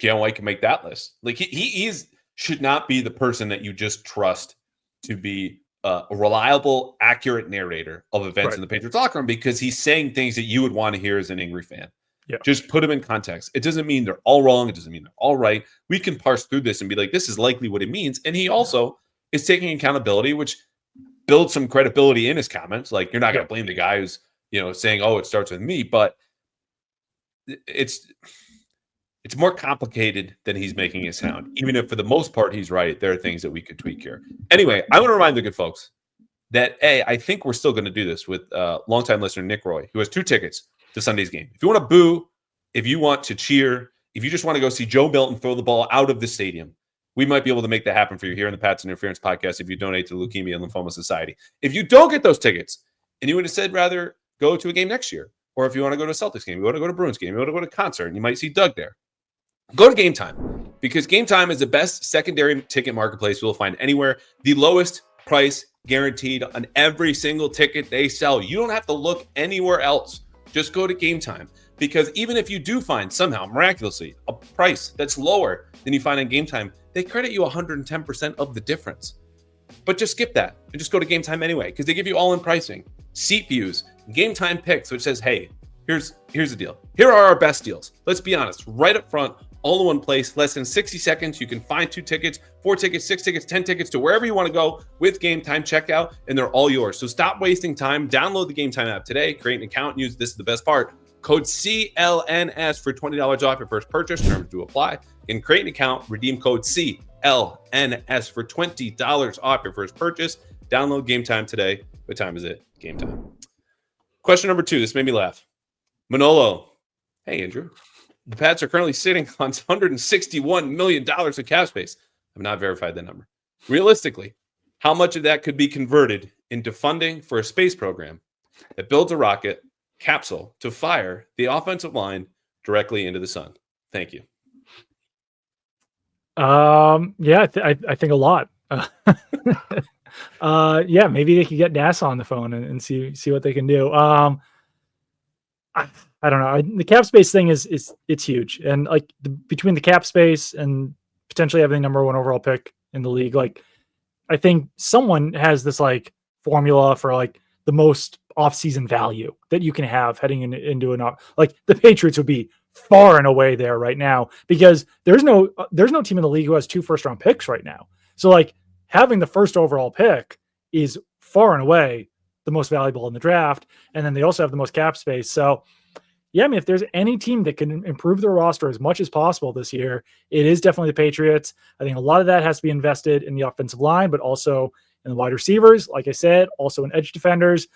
Keion White can make that list. Like, he should not be the person that you just trust to be a reliable, accurate narrator of events in the Patriots locker room, because he's saying things that you would want to hear as an angry fan. Yeah. Just put them in context. It doesn't mean they're all wrong. It doesn't mean they're all right. We can parse through this and be like, this is likely what it means. And he also is taking accountability, which builds some credibility in his comments. Like, you're not going to blame the guy who's, saying, oh, it starts with me, but it's more complicated than he's making it sound. Even if for the most part he's right, there are things that we could tweak here. Anyway, I want to remind the good folks that I think we're still going to do this with longtime listener Nick Roy, who has 2 tickets to Sunday's game. If you want to boo, if you want to cheer, if you just want to go see Joe Milton throw the ball out of the stadium, we might be able to make that happen for you here in the Pats Interference Podcast if you donate to the Leukemia and Lymphoma Society. If you don't get those tickets and you would have said rather go to a game next year, or if you want to go to a Celtics game, you want to go to a Bruins game, you want to go to a concert, and you might see Doug there, go to Game Time, because Game Time is the best secondary ticket marketplace you will find anywhere. The lowest price guaranteed on every single ticket they sell. You don't have to look anywhere else. Just go to Game Time, because even if you do find somehow miraculously a price that's lower than you find on Game Time, they credit you 110% of the difference. But just skip that and just go to Game Time anyway, because they give you all-in pricing. seat views, game time picks, which says, hey, here's the deal. Here are our best deals. Let's be honest, right up front, all in one place, less than 60 seconds. You can find 2 tickets, 4 tickets, 6 tickets, 10 tickets to wherever you want to go with Game Time checkout, and they're all yours. So stop wasting time. Download the Game Time app today, create an account, and use this is the best part. Code CLNS for $20 off your first purchase. Terms do apply. And create an account, redeem code CLNS for $20 off your first purchase. Download Game Time today. What time is it? Game Time. Question number 2. This made me laugh. Manolo. Hey, Andrew. The Pats are currently sitting on $161 million in cap space. I've not verified that number. Realistically, how much of that could be converted into funding for a space program that builds a rocket capsule to fire the offensive line directly into the sun? Thank you. Yeah, I think a lot. Yeah, maybe they could get NASA on the phone and see what they can do. I don't know. The cap space thing is it's huge, and like between the cap space and potentially having the number 1 overall pick in the league, like I think someone has this like formula for like the most off-season value that you can have heading into like the Patriots would be far and away there right now because there's no team in the league who has 2 first-round picks right now. So like having the first overall pick is far and away the most valuable in the draft, and then they also have the most cap space. So yeah, I mean, if there's any team that can improve their roster as much as possible this year, it is definitely the Patriots. I think a lot of that has to be invested in the offensive line, but also in the wide receivers. Like I said, also in edge defenders.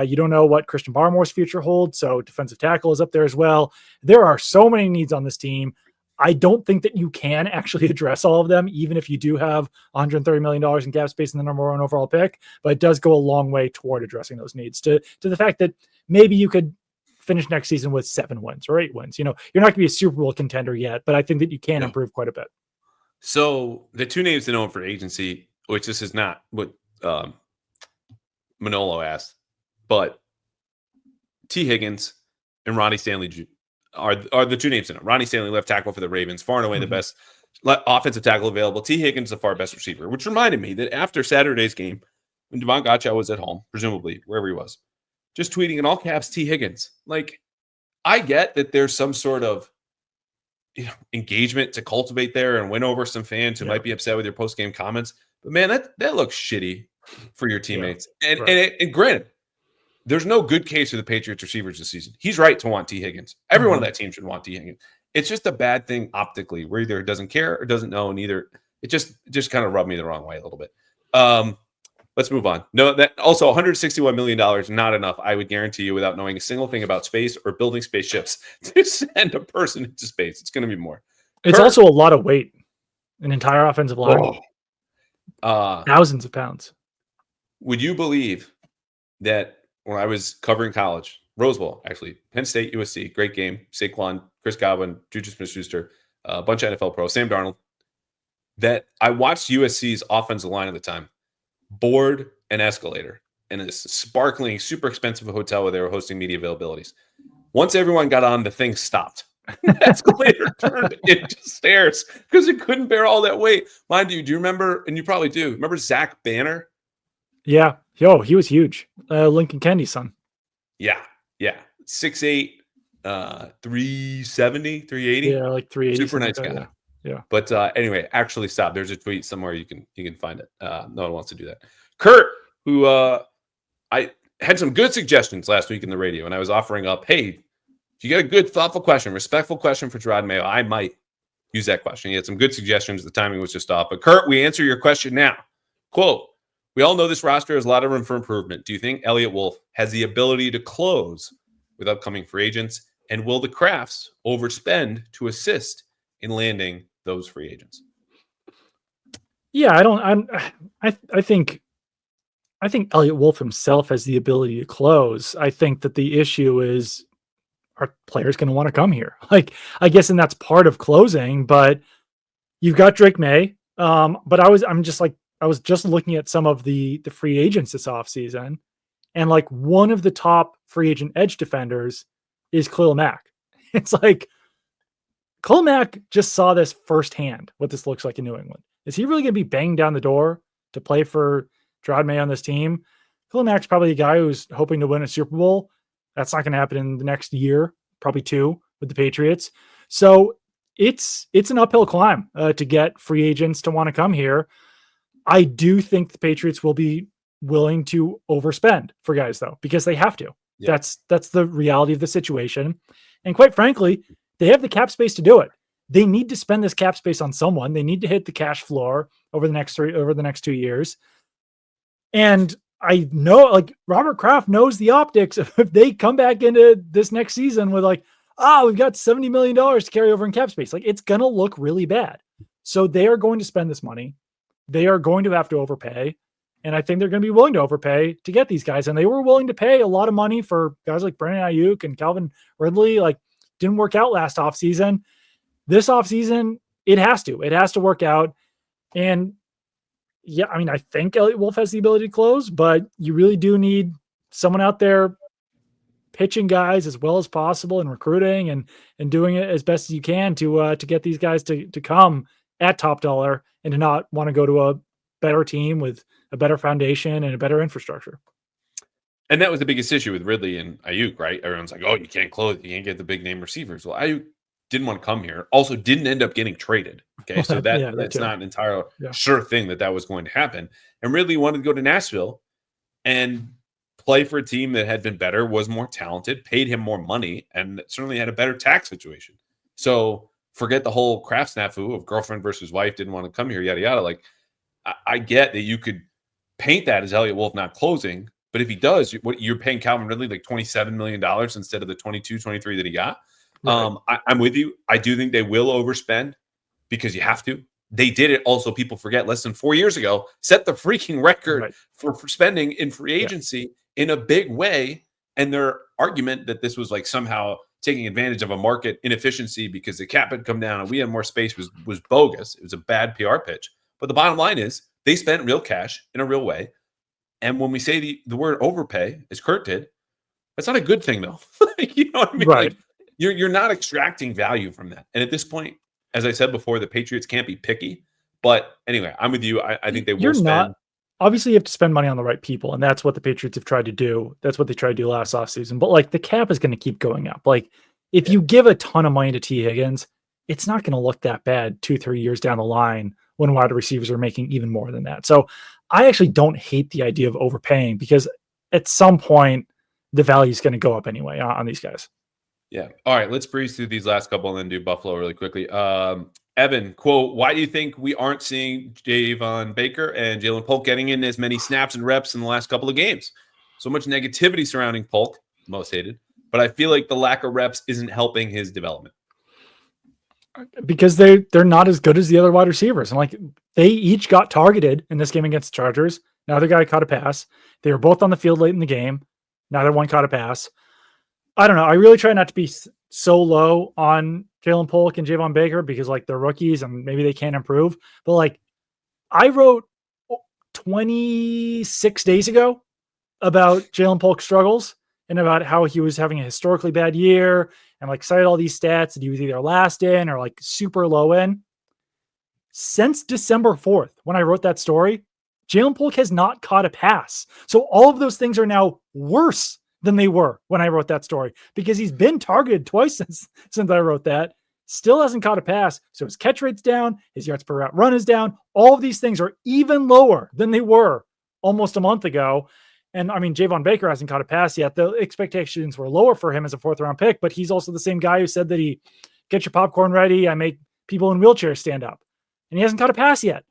You don't know what Christian Barmore's future holds, so defensive tackle is up there as well. There are so many needs on this team. I don't think that you can actually address all of them, even if you do have $130 million in cap space in the number 1 overall pick, but it does go a long way toward addressing those needs to the fact that maybe you could finish next season with 7 wins or 8 wins. You know, you're not going to be a Super Bowl contender yet, but I think that you can improve quite a bit. So the 2 names to know for agency, which this is not what Manolo asked, but T. Higgins and Ronnie Stanley are the 2 names in it. Ronnie Stanley, left tackle for the Ravens, far and away the best offensive tackle available. T. Higgins, the far best receiver, which reminded me that after Saturday's game, when Devon Gotcha was at home, presumably wherever he was, just tweeting in all caps T. Higgins. Like, I get that there's some sort of engagement to cultivate there and win over some fans who might be upset with your post-game comments. But man, that looks shitty for your teammates. Yeah. And granted, there's no good case for the Patriots receivers this season. He's right to want T. Higgins. Everyone on that team should want T. Higgins. It's just a bad thing optically, where either it doesn't care or doesn't know, and either it just kind of rubbed me the wrong way a little bit. Let's move on. No, that also $161 million, not enough, I would guarantee you, without knowing a single thing about space or building spaceships to send a person into space. It's going to be more. It's also a lot of weight, an entire offensive line. Thousands of pounds. Would you believe that when I was covering college, Rose Bowl, actually, Penn State, USC, great game, Saquon, Chris Godwin, Juju Smith-Schuster, a bunch of NFL pros, Sam Darnold, that I watched USC's offensive line at the time board an escalator in this sparkling, super expensive hotel where they were hosting media availabilities. Once everyone got on, the thing stopped. The escalator turned into stairs because it couldn't bear all that weight. Mind you, do you remember, and you probably do, remember Zach Banner? Yeah. Yo, he was huge. Lincoln Kennedy's son. Yeah. 6'8", 370, 380. Yeah, like 380. Super nice guy. Yeah. But anyway, actually stop. There's a tweet somewhere you can find it. No one wants to do that. Kurt, who I had some good suggestions last week in the radio, and I was offering up, hey, if you get a good, thoughtful question, respectful question for Jerod Mayo, I might use that question. He had some good suggestions. The timing was just off. But Kurt, we answer your question now. Quote, we all know this roster has a lot of room for improvement. Do you think Elliott Wolf has the ability to close with upcoming free agents? And will the Krafts overspend to assist in landing those free agents? Yeah, I think Elliott Wolf himself has the ability to close. I think that the issue is, are players going to want to come here? Like, I guess, and that's part of closing, but you've got Drake Maye. But I was just looking at some of the free agents this offseason, and like one of the top free agent edge defenders is Khalil Mack. It's like, Khalil Mack just saw this firsthand, what this looks like in New England. Is he really going to be banging down the door to play for Jerod Maye on this team? Khalil Mack's probably a guy who's hoping to win a Super Bowl. That's not going to happen in the next year, probably 2 with the Patriots. So it's an uphill climb to get free agents to want to come here. I do think the Patriots will be willing to overspend for guys though, because they have to. Yeah. That's the reality of the situation. And quite frankly, they have the cap space to do it. They need to spend this cap space on someone. They need to hit the cash floor over the next 2 years. And I know, like, Robert Kraft knows the optics of if they come back into this next season with like, we've got $70 million to carry over in cap space. Like, it's going to look really bad. So they are going to spend this money. They are going to have to overpay. And I think they're going to be willing to overpay to get these guys. And they were willing to pay a lot of money for guys like Brandon Ayuk and Calvin Ridley. Like, didn't work out last offseason. This offseason, it has to work out. And yeah, I mean, I think Elliott Wolf has the ability to close, but you really do need someone out there pitching guys as well as possible and recruiting and doing it as best as you can to get these guys to come at top dollar and to not want to go to a better team with a better foundation and a better infrastructure. And that was the biggest issue with Ridley and Ayuk, right? Everyone's like, oh, you can't close, you can't get the big name receivers. Well, Ayuk didn't want to come here. Also didn't end up getting traded. Okay. So that's not an entire sure thing that was going to happen. And Ridley wanted to go to Nashville and play for a team that had been better, was more talented, paid him more money, and certainly had a better tax situation. So forget the whole Krafts snafu of girlfriend versus wife didn't want to come here, yada, yada. Like, I get that you could paint that as Elliott Wolf not closing, but if he does, you're paying Calvin Ridley like $27 million instead of the 22, 23 that he got. Right. I'm with you. I do think they will overspend because you have to. They did it also, people forget, less than 4 years ago, set the freaking record for spending in free agency in a big way. And their argument that this was like somehow taking advantage of a market inefficiency because the cap had come down and we had more space was bogus. It was a bad PR pitch. But the bottom line is they spent real cash in a real way. And when we say the word overpay, as Kurt did, that's not a good thing though. You know what I mean? Right. Like, you're not extracting value from that. And at this point, as I said before, the Patriots can't be picky. But anyway, I'm with you. I think they will spend. Obviously, you have to spend money on the right people, and that's what the Patriots have tried to do. That's what they tried to do last offseason. But like, the cap is going to keep going up. Like, if you give a ton of money to T. Higgins, it's not going to look that bad 2-3 years down the line when wide receivers are making even more than that. So I actually don't hate the idea of overpaying because at some point the value is going to go up anyway on these guys. Yeah. All right. Let's breeze through these last couple and then do Buffalo really quickly. Evan, quote, why do you think we aren't seeing Javon Baker and Jalen Polk getting in as many snaps and reps in the last couple of games? So much negativity surrounding Polk, most hated, but I feel like the lack of reps isn't helping his development. Because they're not as good as the other wide receivers. And like, they each got targeted in this game against the Chargers. Neither guy caught a pass. They were both on the field late in the game. Neither one caught a pass. I don't know. I really try not to be so low on Jalen Polk and Javon Baker because like they're rookies and maybe they can't improve. But like, I wrote 26 days ago about Jalen Polk's struggles and about how he was having a historically bad year and like cited all these stats that he was either last in or like super low in. Since December 4th, when I wrote that story, Jalen Polk has not caught a pass. So all of those things are now worse than they were when I wrote that story because he's been targeted twice since I wrote that. Still hasn't caught a pass. So his catch rate's down. His yards per route run is down. All of these things are even lower than they were almost a month ago. And I mean, Javon Baker hasn't caught a pass yet. The expectations were lower for him as a 4th round pick, but he's also the same guy who said that he get your popcorn ready. I make people in wheelchairs stand up, and he hasn't caught a pass yet.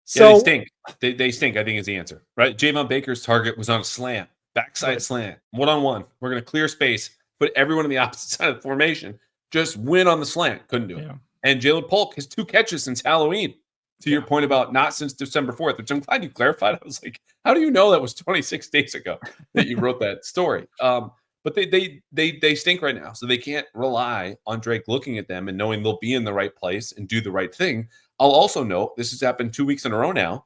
So they stink. They stink, I think is the answer, right? Javon Baker's target was on a slant, backside slant, one-on-one. We're going to clear space, put everyone on the opposite side of the formation, just win on the slant. Couldn't do it. And Jalen Polk has 2 catches since Halloween. To your point about not since December 4th, which I'm glad you clarified. I was like, how do you know that was 26 days ago that you wrote that story? But they stink right now. So they can't rely on Drake looking at them and knowing they'll be in the right place and do the right thing. I'll also note, this has happened 2 weeks in a row now.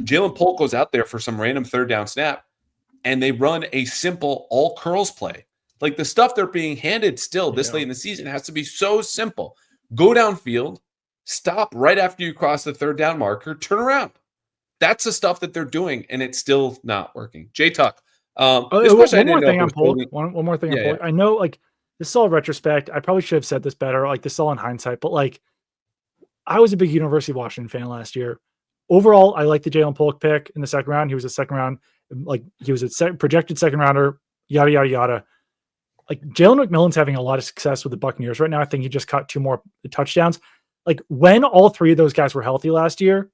Jalen Polk goes out there for some random 3rd down snap, and they run a simple all curls play. Like the stuff they're being handed still this late in the season has to be so simple. Go downfield, stop right after you cross the 3rd down marker, turn around. That's the stuff that they're doing, and it's still not working. Jay Tuck. Oh, This question I one more didn't know if thing it on was Polk. totally. One more thing on Yeah, Polk. I know, like, this is all retrospect. I probably should have said this better. Like, this is all in hindsight. But like, I was a big University of Washington fan last year. Overall, I like the Jalen Polk pick in the second round. He was a second round, like he was a projected second rounder. Yada yada yada. Like Jalen McMillan's having a lot of success with the Buccaneers right now. I think he just caught 2 more touchdowns. Like when all 3 of those guys were healthy last year,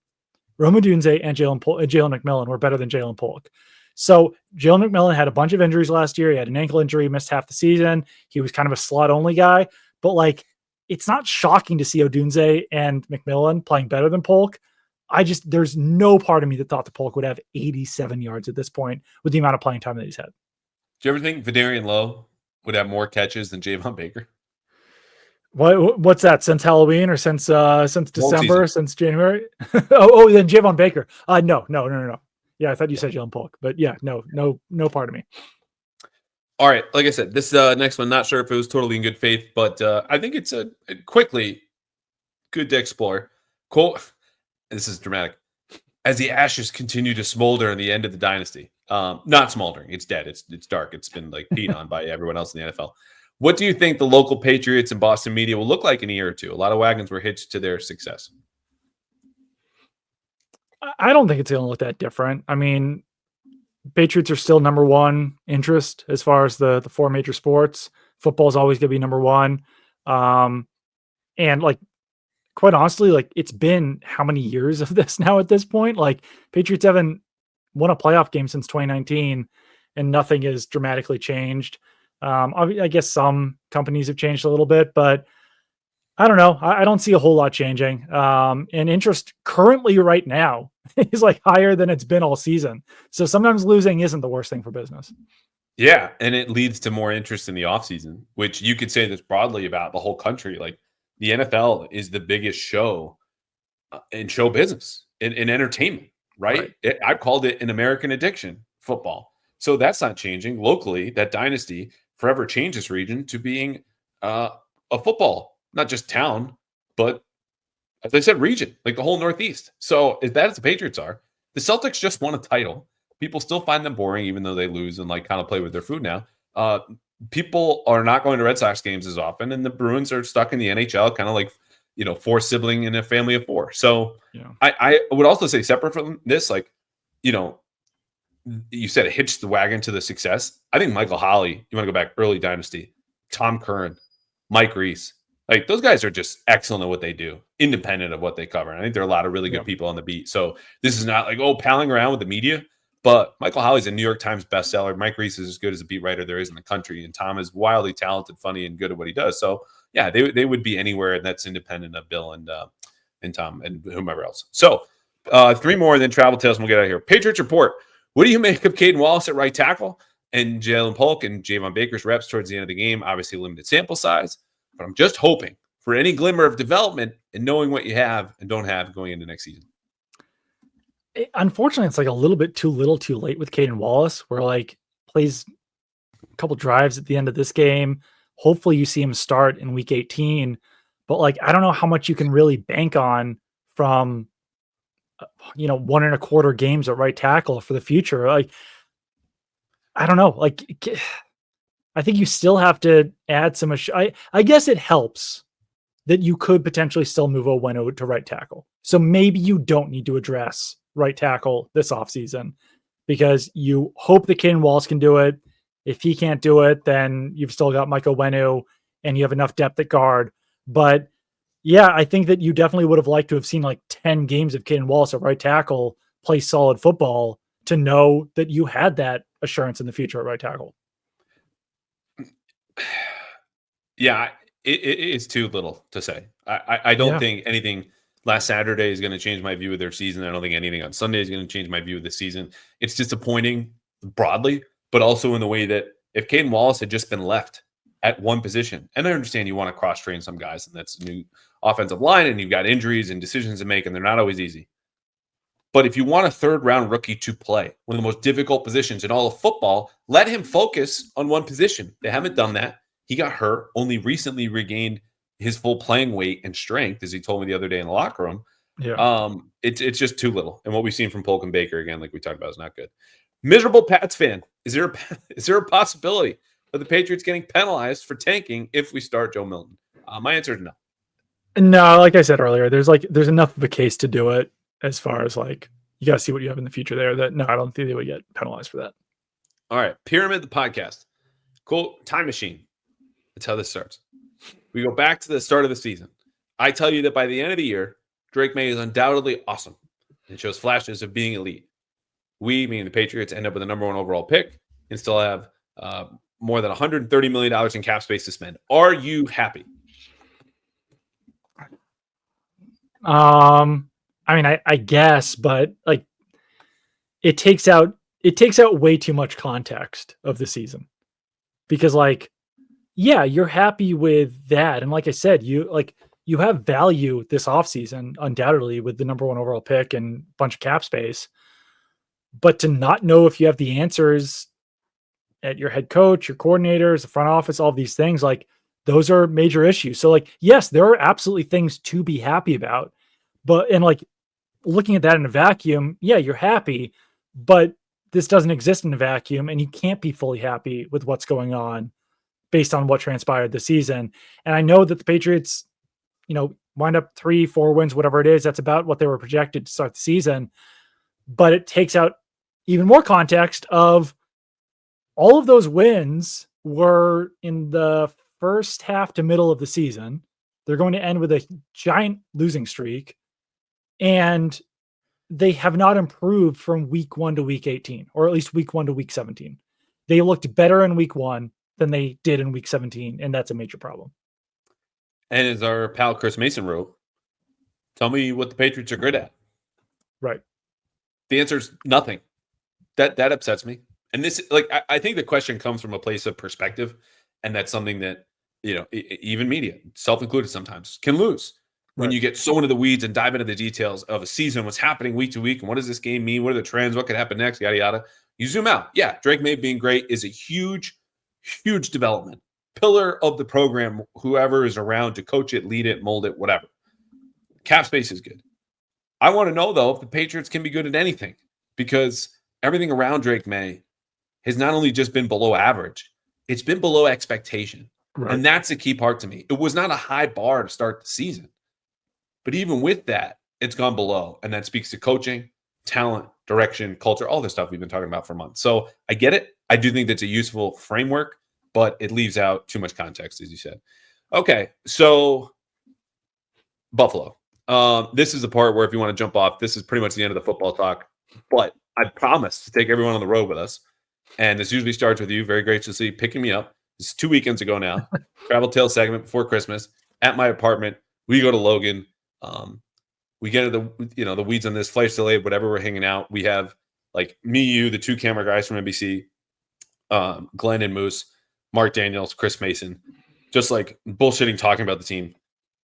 Rome Odunze and Jalen McMillan were better than Jalen Polk. So Jalen McMillan had a bunch of injuries last year. He had an ankle injury, missed half the season. He was kind of a slot only guy, but like, it's not shocking to see Odunze and McMillan playing better than Polk. There's no part of me that thought the Polk would have 87 yards at this point with the amount of playing time that he's had. Do you ever think Vidarian Lowe would have more catches than Javon Baker? What's that? Since Halloween or since December, season. since January? oh, then Javon Baker. No. Yeah, I thought you said Jalen Polk, but yeah, no part of me. All right, like I said, this next one, not sure if it was totally in good faith, but I think it's a quickly good to explore. Quote, this is dramatic. As the ashes continue to smolder in the end of the dynasty, not smoldering, it's dead, it's dark, it's been like peed on by everyone else in the NFL. What do you think the local Patriots and Boston media will look like in a year or two? A lot of wagons were hitched to their success. I don't think it's going to look that different. I mean, Patriots are still number one interest as far as the 4 major sports. Football is always going to be number one. And like, quite honestly, like it's been how many years of this now at this point? Like Patriots haven't won a playoff game since 2019 and nothing has dramatically changed. I guess some companies have changed a little bit, but I don't know. I don't see a whole lot changing. And interest currently right now is like higher than it's been all season. So sometimes losing isn't the worst thing for business. Yeah, and it leads to more interest in the offseason, which you could say this broadly about the whole country. Like the NFL is the biggest show in show business, in entertainment, right? I've called it an American addiction, football. So that's not changing. Locally, that dynasty forever changed this region to being a football, not just town, but as I said, region, like the whole Northeast. So as bad as the Patriots are, the Celtics just won a title. People still find them boring, even though they lose and like kind of play with their food now. People are not going to Red Sox games as often, and the Bruins are stuck in the NHL, kind of like 4 sibling in a family of 4. So yeah. I would also say separate from this, like you said it hitched the wagon to the success. I think Michael Holley, you want to go back early dynasty, Tom Curran, Mike Reese, like those guys are just excellent at what they do, independent of what they cover. And I think there are a lot of really good people on the beat. So this is not like, palling around with the media. But Michael Holley's a New York Times bestseller. Mike Reese is as good as a beat writer there is in the country. And Tom is wildly talented, funny, and good at what he does. So, yeah, they would be anywhere that's independent of Bill and Tom and whomever else. So, 3 more, and then travel tales, and we'll get out of here. Patriots report. What do you make of Caden Wallace at right tackle and Jalen Polk and Javon Baker's reps towards the end of the game? Obviously, limited sample size. But I'm just hoping for any glimmer of development and knowing what you have and don't have going into next season. Unfortunately, it's like a little bit too little too late with Caden Wallace, where like plays a couple drives at the end of this game. Hopefully you see him start in week 18, but like, I don't know how much you can really bank on from, 1 1/4 games at right tackle for the future. Like, I don't know. Like, I think you still have to add some, I guess it helps that you could potentially still move Oweno to right tackle. So maybe you don't need to address right tackle this offseason because you hope that Caden Wallace can do it. If he can't do it, then you've still got Mike Owenu and you have enough depth at guard. But yeah, I think that you definitely would have liked to have seen like 10 games of Caden Wallace at right tackle play solid football to know that you had that assurance in the future at right tackle. Yeah, it's too little to say. I don't think anything last Saturday is going to change my view of their season. I don't think anything on Sunday is going to change my view of the season. It's disappointing broadly, but also in the way that if Caden Wallace had just been left at one position, and I understand you want to cross-train some guys, and that's a new offensive line, and you've got injuries and decisions to make, and they're not always easy. But if you want a 3rd-round rookie to play one of the most difficult positions in all of football, let him focus on one position. They haven't done that. He got hurt, only recently regained his full playing weight and strength, as he told me the other day in the locker room. Yeah. It's just too little. And what we've seen from Polk and Baker, again, like we talked about, is not good. Miserable Pats fan. Is there a possibility of the Patriots getting penalized for tanking if we start Joe Milton? My answer is no. No, like I said earlier, there's enough of a case to do it as far as like you got to see what you have in the future there. That no, I don't think they would get penalized for that. All right, Pyramid the podcast. Cool. Time machine. That's how this starts. We go back to the start of the season. I tell you that by the end of the year, Drake Maye is undoubtedly awesome and shows flashes of being elite. We, meaning the Patriots, end up with the number 1 overall pick and still have more than $130 million in cap space to spend. Are you happy? I mean, I guess, but like it takes out way too much context of the season because like, yeah, you're happy with that. And like I said, you have value this offseason, undoubtedly with the number 1 overall pick and a bunch of cap space, but to not know if you have the answers at your head coach, your coordinators, the front office, all of these things, like those are major issues. So like, yes, there are absolutely things to be happy about, but, and like looking at that in a vacuum, yeah, you're happy, but this doesn't exist in a vacuum and you can't be fully happy with what's going on based on what transpired this season. And I know that the Patriots, wind up 3-4 wins, whatever it is. That's about what they were projected to start the season. But it takes out even more context of all of those wins were in the first half to middle of the season. They're going to end with a giant losing streak. And they have not improved from week 1 to week 18, or at least week 1 to week 17. They looked better in week 1 than they did in week 17. And that's a major problem. And as our pal Chris Mason wrote, tell me what the Patriots are good at. Right. The answer is nothing. That upsets me. And this, like, I think the question comes from a place of perspective. And that's something that, even media, self-included sometimes, can lose. When you get so into the weeds and dive into the details of a season, what's happening week to week, and what does this game mean? What are the trends? What could happen next? Yada, yada. You zoom out. Yeah, Drake Maye being great is a huge, huge development. Pillar of the program, whoever is around to coach it, lead it, mold it, whatever. Cap space is good. I want to know, though, if the Patriots can be good at anything, because everything around Drake Maye has not only just been below average, it's been below expectation. Right. And that's a key part to me. It was not a high bar to start the season. But even with that, it's gone below. And that speaks to coaching, talent, direction, culture, all this stuff we've been talking about for months. So I get it. I do think that's a useful framework, but it leaves out too much context, as you said. Okay, so Buffalo. This is the part where if you want to jump off, this is pretty much the end of the football talk. But I promise to take everyone on the road with us. And this usually starts with you very graciously picking me up. This is 2 weekends ago now. Travel Tale segment before Christmas at my apartment. We go to Logan. We get into the weeds on this, flight's delayed, whatever, we're hanging out. We have like me, you, the 2 camera guys from NBC, Glenn and Moose, Mark Daniels, Chris Mason, just like bullshitting, talking about the team.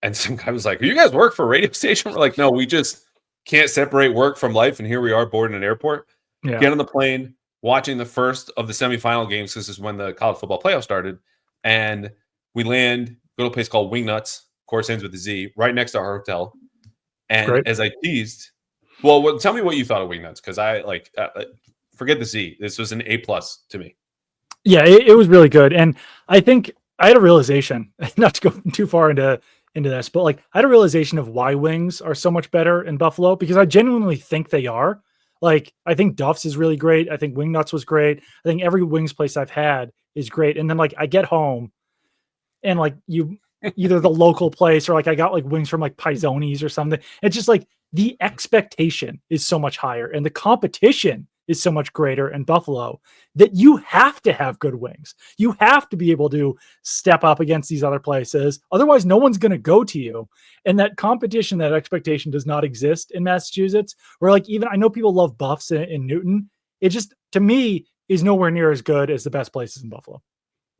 And some guy was like, "You guys work for a radio station?" We're like, "No, we just can't separate work from life." And here we are boarding an airport, get on the plane, watching the first of the semifinal games. This is when the college football playoff started. And we land, go to a place called Wingnuts, of course, ends with a Z, right next to our hotel. And Great. As I teased, well, tell me what you thought of Wingnuts, because I forget the Z. This was an A+ to me. Yeah, it was really good. And I think I had a realization, not to go too far into this, but like I had a realization of why wings are so much better in Buffalo, because I genuinely think they are. Like, I think Duff's is really great. I think Wingnuts was great. I think every wings place I've had is great. And then like I get home and like either the local place or like I got like wings from like Pizonis or something. It's just like the expectation is so much higher and the competition is so much greater in Buffalo that you have to have good wings. You have to be able to step up against these other places. Otherwise, no one's going to go to you. And that competition, that expectation does not exist in Massachusetts, where like, even I know people love Buffs in Newton. It just, to me, is nowhere near as good as the best places in Buffalo.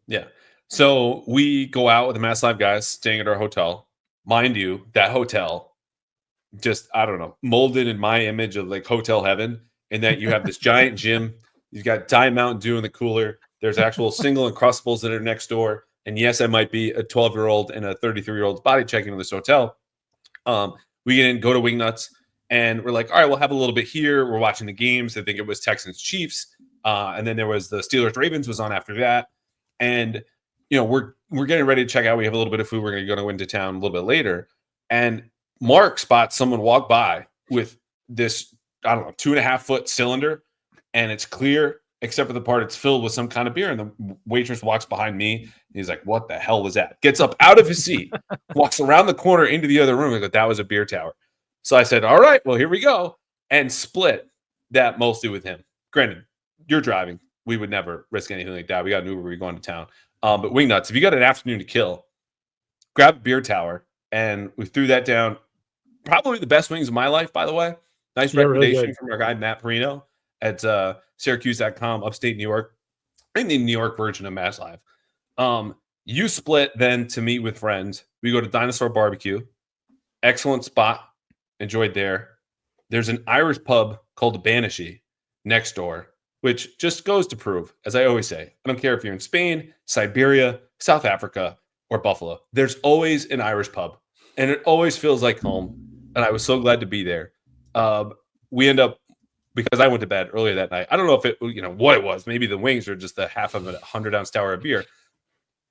Yeah. So we go out with the Mass Live guys staying at our hotel. Mind you, that hotel just, I don't know, molded in my image of like hotel heaven, in that you have this giant gym. You've got Diet Mountain Dew in the cooler. There's actual single Uncrustables that are next door. And yes, I might be a 12-year-old and a 33-year-old's body checking in this hotel. We We get in, go to Wingnuts, and we're like, all right, we'll have a little bit here. We're watching the games. I think it was Texans Chiefs, and then there was the Steelers Ravens was on after that, and we're getting ready to check out. We have a little bit of food. We're going to go into town a little bit later, and Mark spots someone walk by with this, I don't know, 2.5 foot cylinder, and it's clear except for the part it's filled with some kind of beer. And the waitress walks behind me. And he's like, what the hell was that? Gets up out of his seat, walks around the corner into the other room. I go, that was a beer tower. So I said, all right, well, here we go. And split that mostly with him. Granted, you're driving. We would never risk anything like that. We got an Uber. We're going to town. But Wingnuts, if you got an afternoon to kill, grab a beer tower. And we threw that down. Probably the best wings of my life, by the way. Nice recommendation really from our guy, Matt Perino at Syracuse.com, upstate New York, in the New York version of Mass Live. You split then to meet with friends. We go to Dinosaur Barbecue. Excellent spot. Enjoyed there. There's an Irish pub called the Banishee next door, which just goes to prove, as I always say, I don't care if you're in Spain, Siberia, South Africa, or Buffalo. There's always an Irish pub, and it always feels like home. And I was so glad to be there. We end up, because I went to bed earlier that night. I don't know if it, what it was. Maybe the wings are just the half of a 100-ounce tower of beer.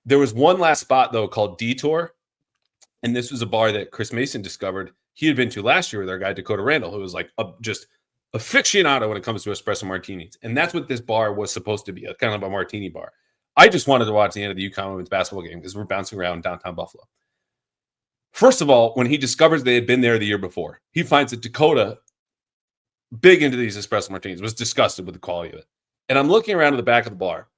There was one last spot, though, called Detour. And this was a bar that Chris Mason discovered he had been to last year with our guy, Dakota Randall, who was like just aficionado when it comes to espresso martinis. And that's what this bar was supposed to be, a kind of a martini bar. I just wanted to watch the end of the UConn women's basketball game because we're bouncing around downtown Buffalo. First of all, when he discovers they had been there the year before, he finds that Dakota, big into these espresso martinis, was disgusted with the quality of it. And I'm looking around at the back of the bar,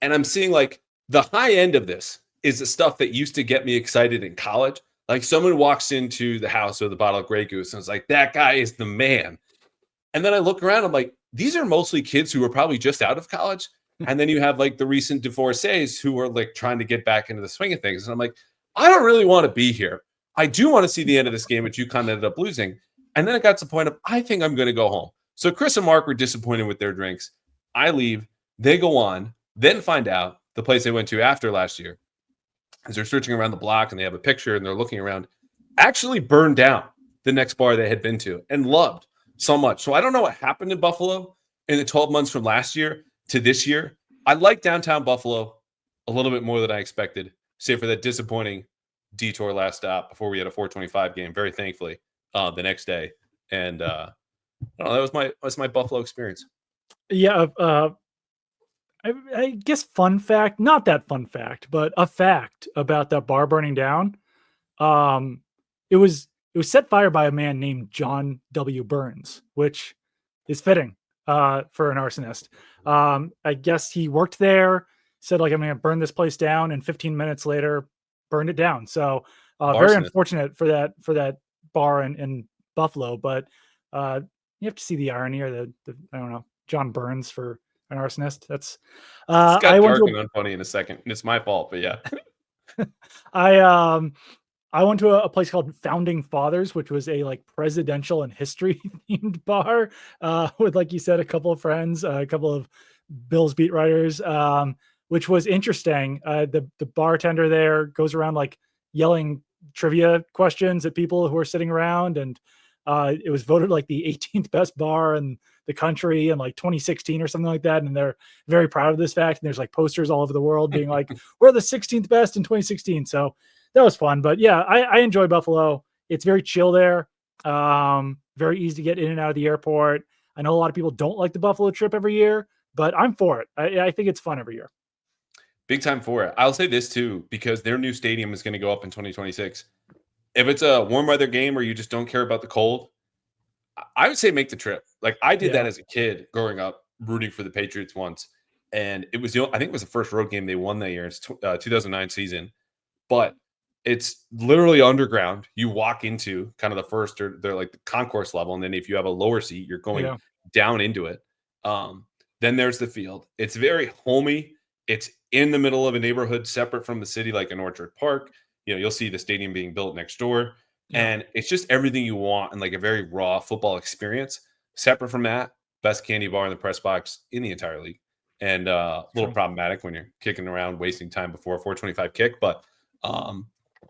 and I'm seeing like the high end of this is the stuff that used to get me excited in college. Like someone walks into the house with a bottle of Grey Goose and it's like, that guy is the man. And then I look around, I'm like, these are mostly kids who are probably just out of college. And then you have like the recent divorcees who are like trying to get back into the swing of things. And I'm like, I don't really want to be here. I do want to see the end of this game, which UConn ended up losing. And then it got to the point of, I think I'm going to go home. So Chris and Mark were disappointed with their drinks. I leave. They go on, then find out the place they went to after last year, as they're searching around the block and they have a picture and they're looking around, actually burned down the next bar they had been to and loved so much. So I don't know what happened in Buffalo in the 12 months from last year to this year. I like downtown Buffalo a little bit more than I expected, save for that disappointing detour last stop before we had a 425 game, very thankfully, the next day. And I don't know, that was my Buffalo experience. Yeah. I guess fun fact, not that fun fact, but a fact about that bar burning down. It was set fire by a man named John W. Burns, which is fitting for an arsonist. I guess he worked there, said like, I'm going to burn this place down, and 15 minutes later burned it down. So very unfortunate for that bar in Buffalo, but you have to see the irony or the I don't know, John Burns for an arsonist. That's it's got dark and unfunny in a second. It's my fault, but yeah. I went to a place called Founding Fathers, which was a like presidential and history themed bar with, like you said, a couple of friends, a couple of Bills beat writers, which was interesting. The bartender there goes around like yelling trivia questions at people who are sitting around, and it was voted like the 18th best bar in the country in like 2016 or something like that. And they're very proud of this fact. And there's like posters all over the world being like, we're the 16th best in 2016. So that was fun. But yeah, I enjoy Buffalo. It's very chill there. Very easy to get in and out of the airport. I know a lot of people don't like the Buffalo trip every year, but I'm for it. I think it's fun every year. Big time for it. I'll say this too, because their new stadium is going to go up in 2026. If it's a warm weather game or you just don't care about the cold, I would say make the trip. Like I did that as a kid growing up, rooting for the Patriots once. And it was, I think it was the first road game they won that year. It's 2009 season, but it's literally underground. You walk into kind of the first, or they're like the concourse level. And then if you have a lower seat, you're going down into it. Then there's the field. It's very homey. It's in the middle of a neighborhood separate from the city, like in Orchard Park. You'll see the stadium being built next door. And it's just everything you want in like a very raw football experience. Separate from that, best candy bar in the press box in the entire league. And a little problematic when you're kicking around, wasting time before a 425 kick. But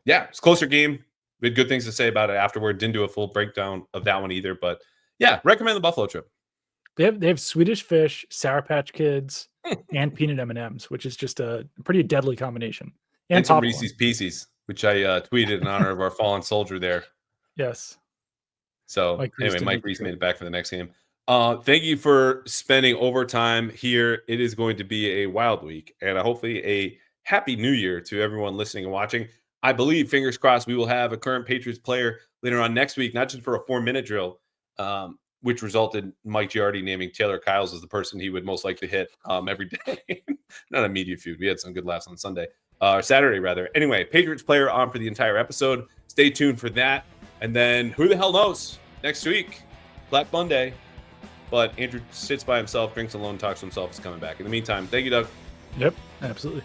yeah, it's a closer game. We had good things to say about it afterward. Didn't do a full breakdown of that one either. But yeah, recommend the Buffalo trip. They have Swedish Fish, Sour Patch Kids, and peanut M&Ms, which is just a pretty deadly combination. And some popcorn. Reese's Pieces, which I tweeted in honor of our fallen soldier there. Yes. So Mike Reese made it back for the next game. Thank you for spending overtime here. It is going to be a wild week, and hopefully a happy new year to everyone listening and watching. I believe, fingers crossed, we will have a current Patriots player later on next week, not just for a 4-minute drill, which resulted in Mike Giardi naming Tayler Kyles as the person he would most likely hit every day. Not a media feud. We had some good laughs on Saturday rather. Anyway, Patriots player on for the entire episode. Stay tuned for that. And then who the hell knows? Next week, Black Monday. But Andrew sits by himself, drinks alone, talks to himself, is coming back. In the meantime, thank you, Doug. Yep, absolutely.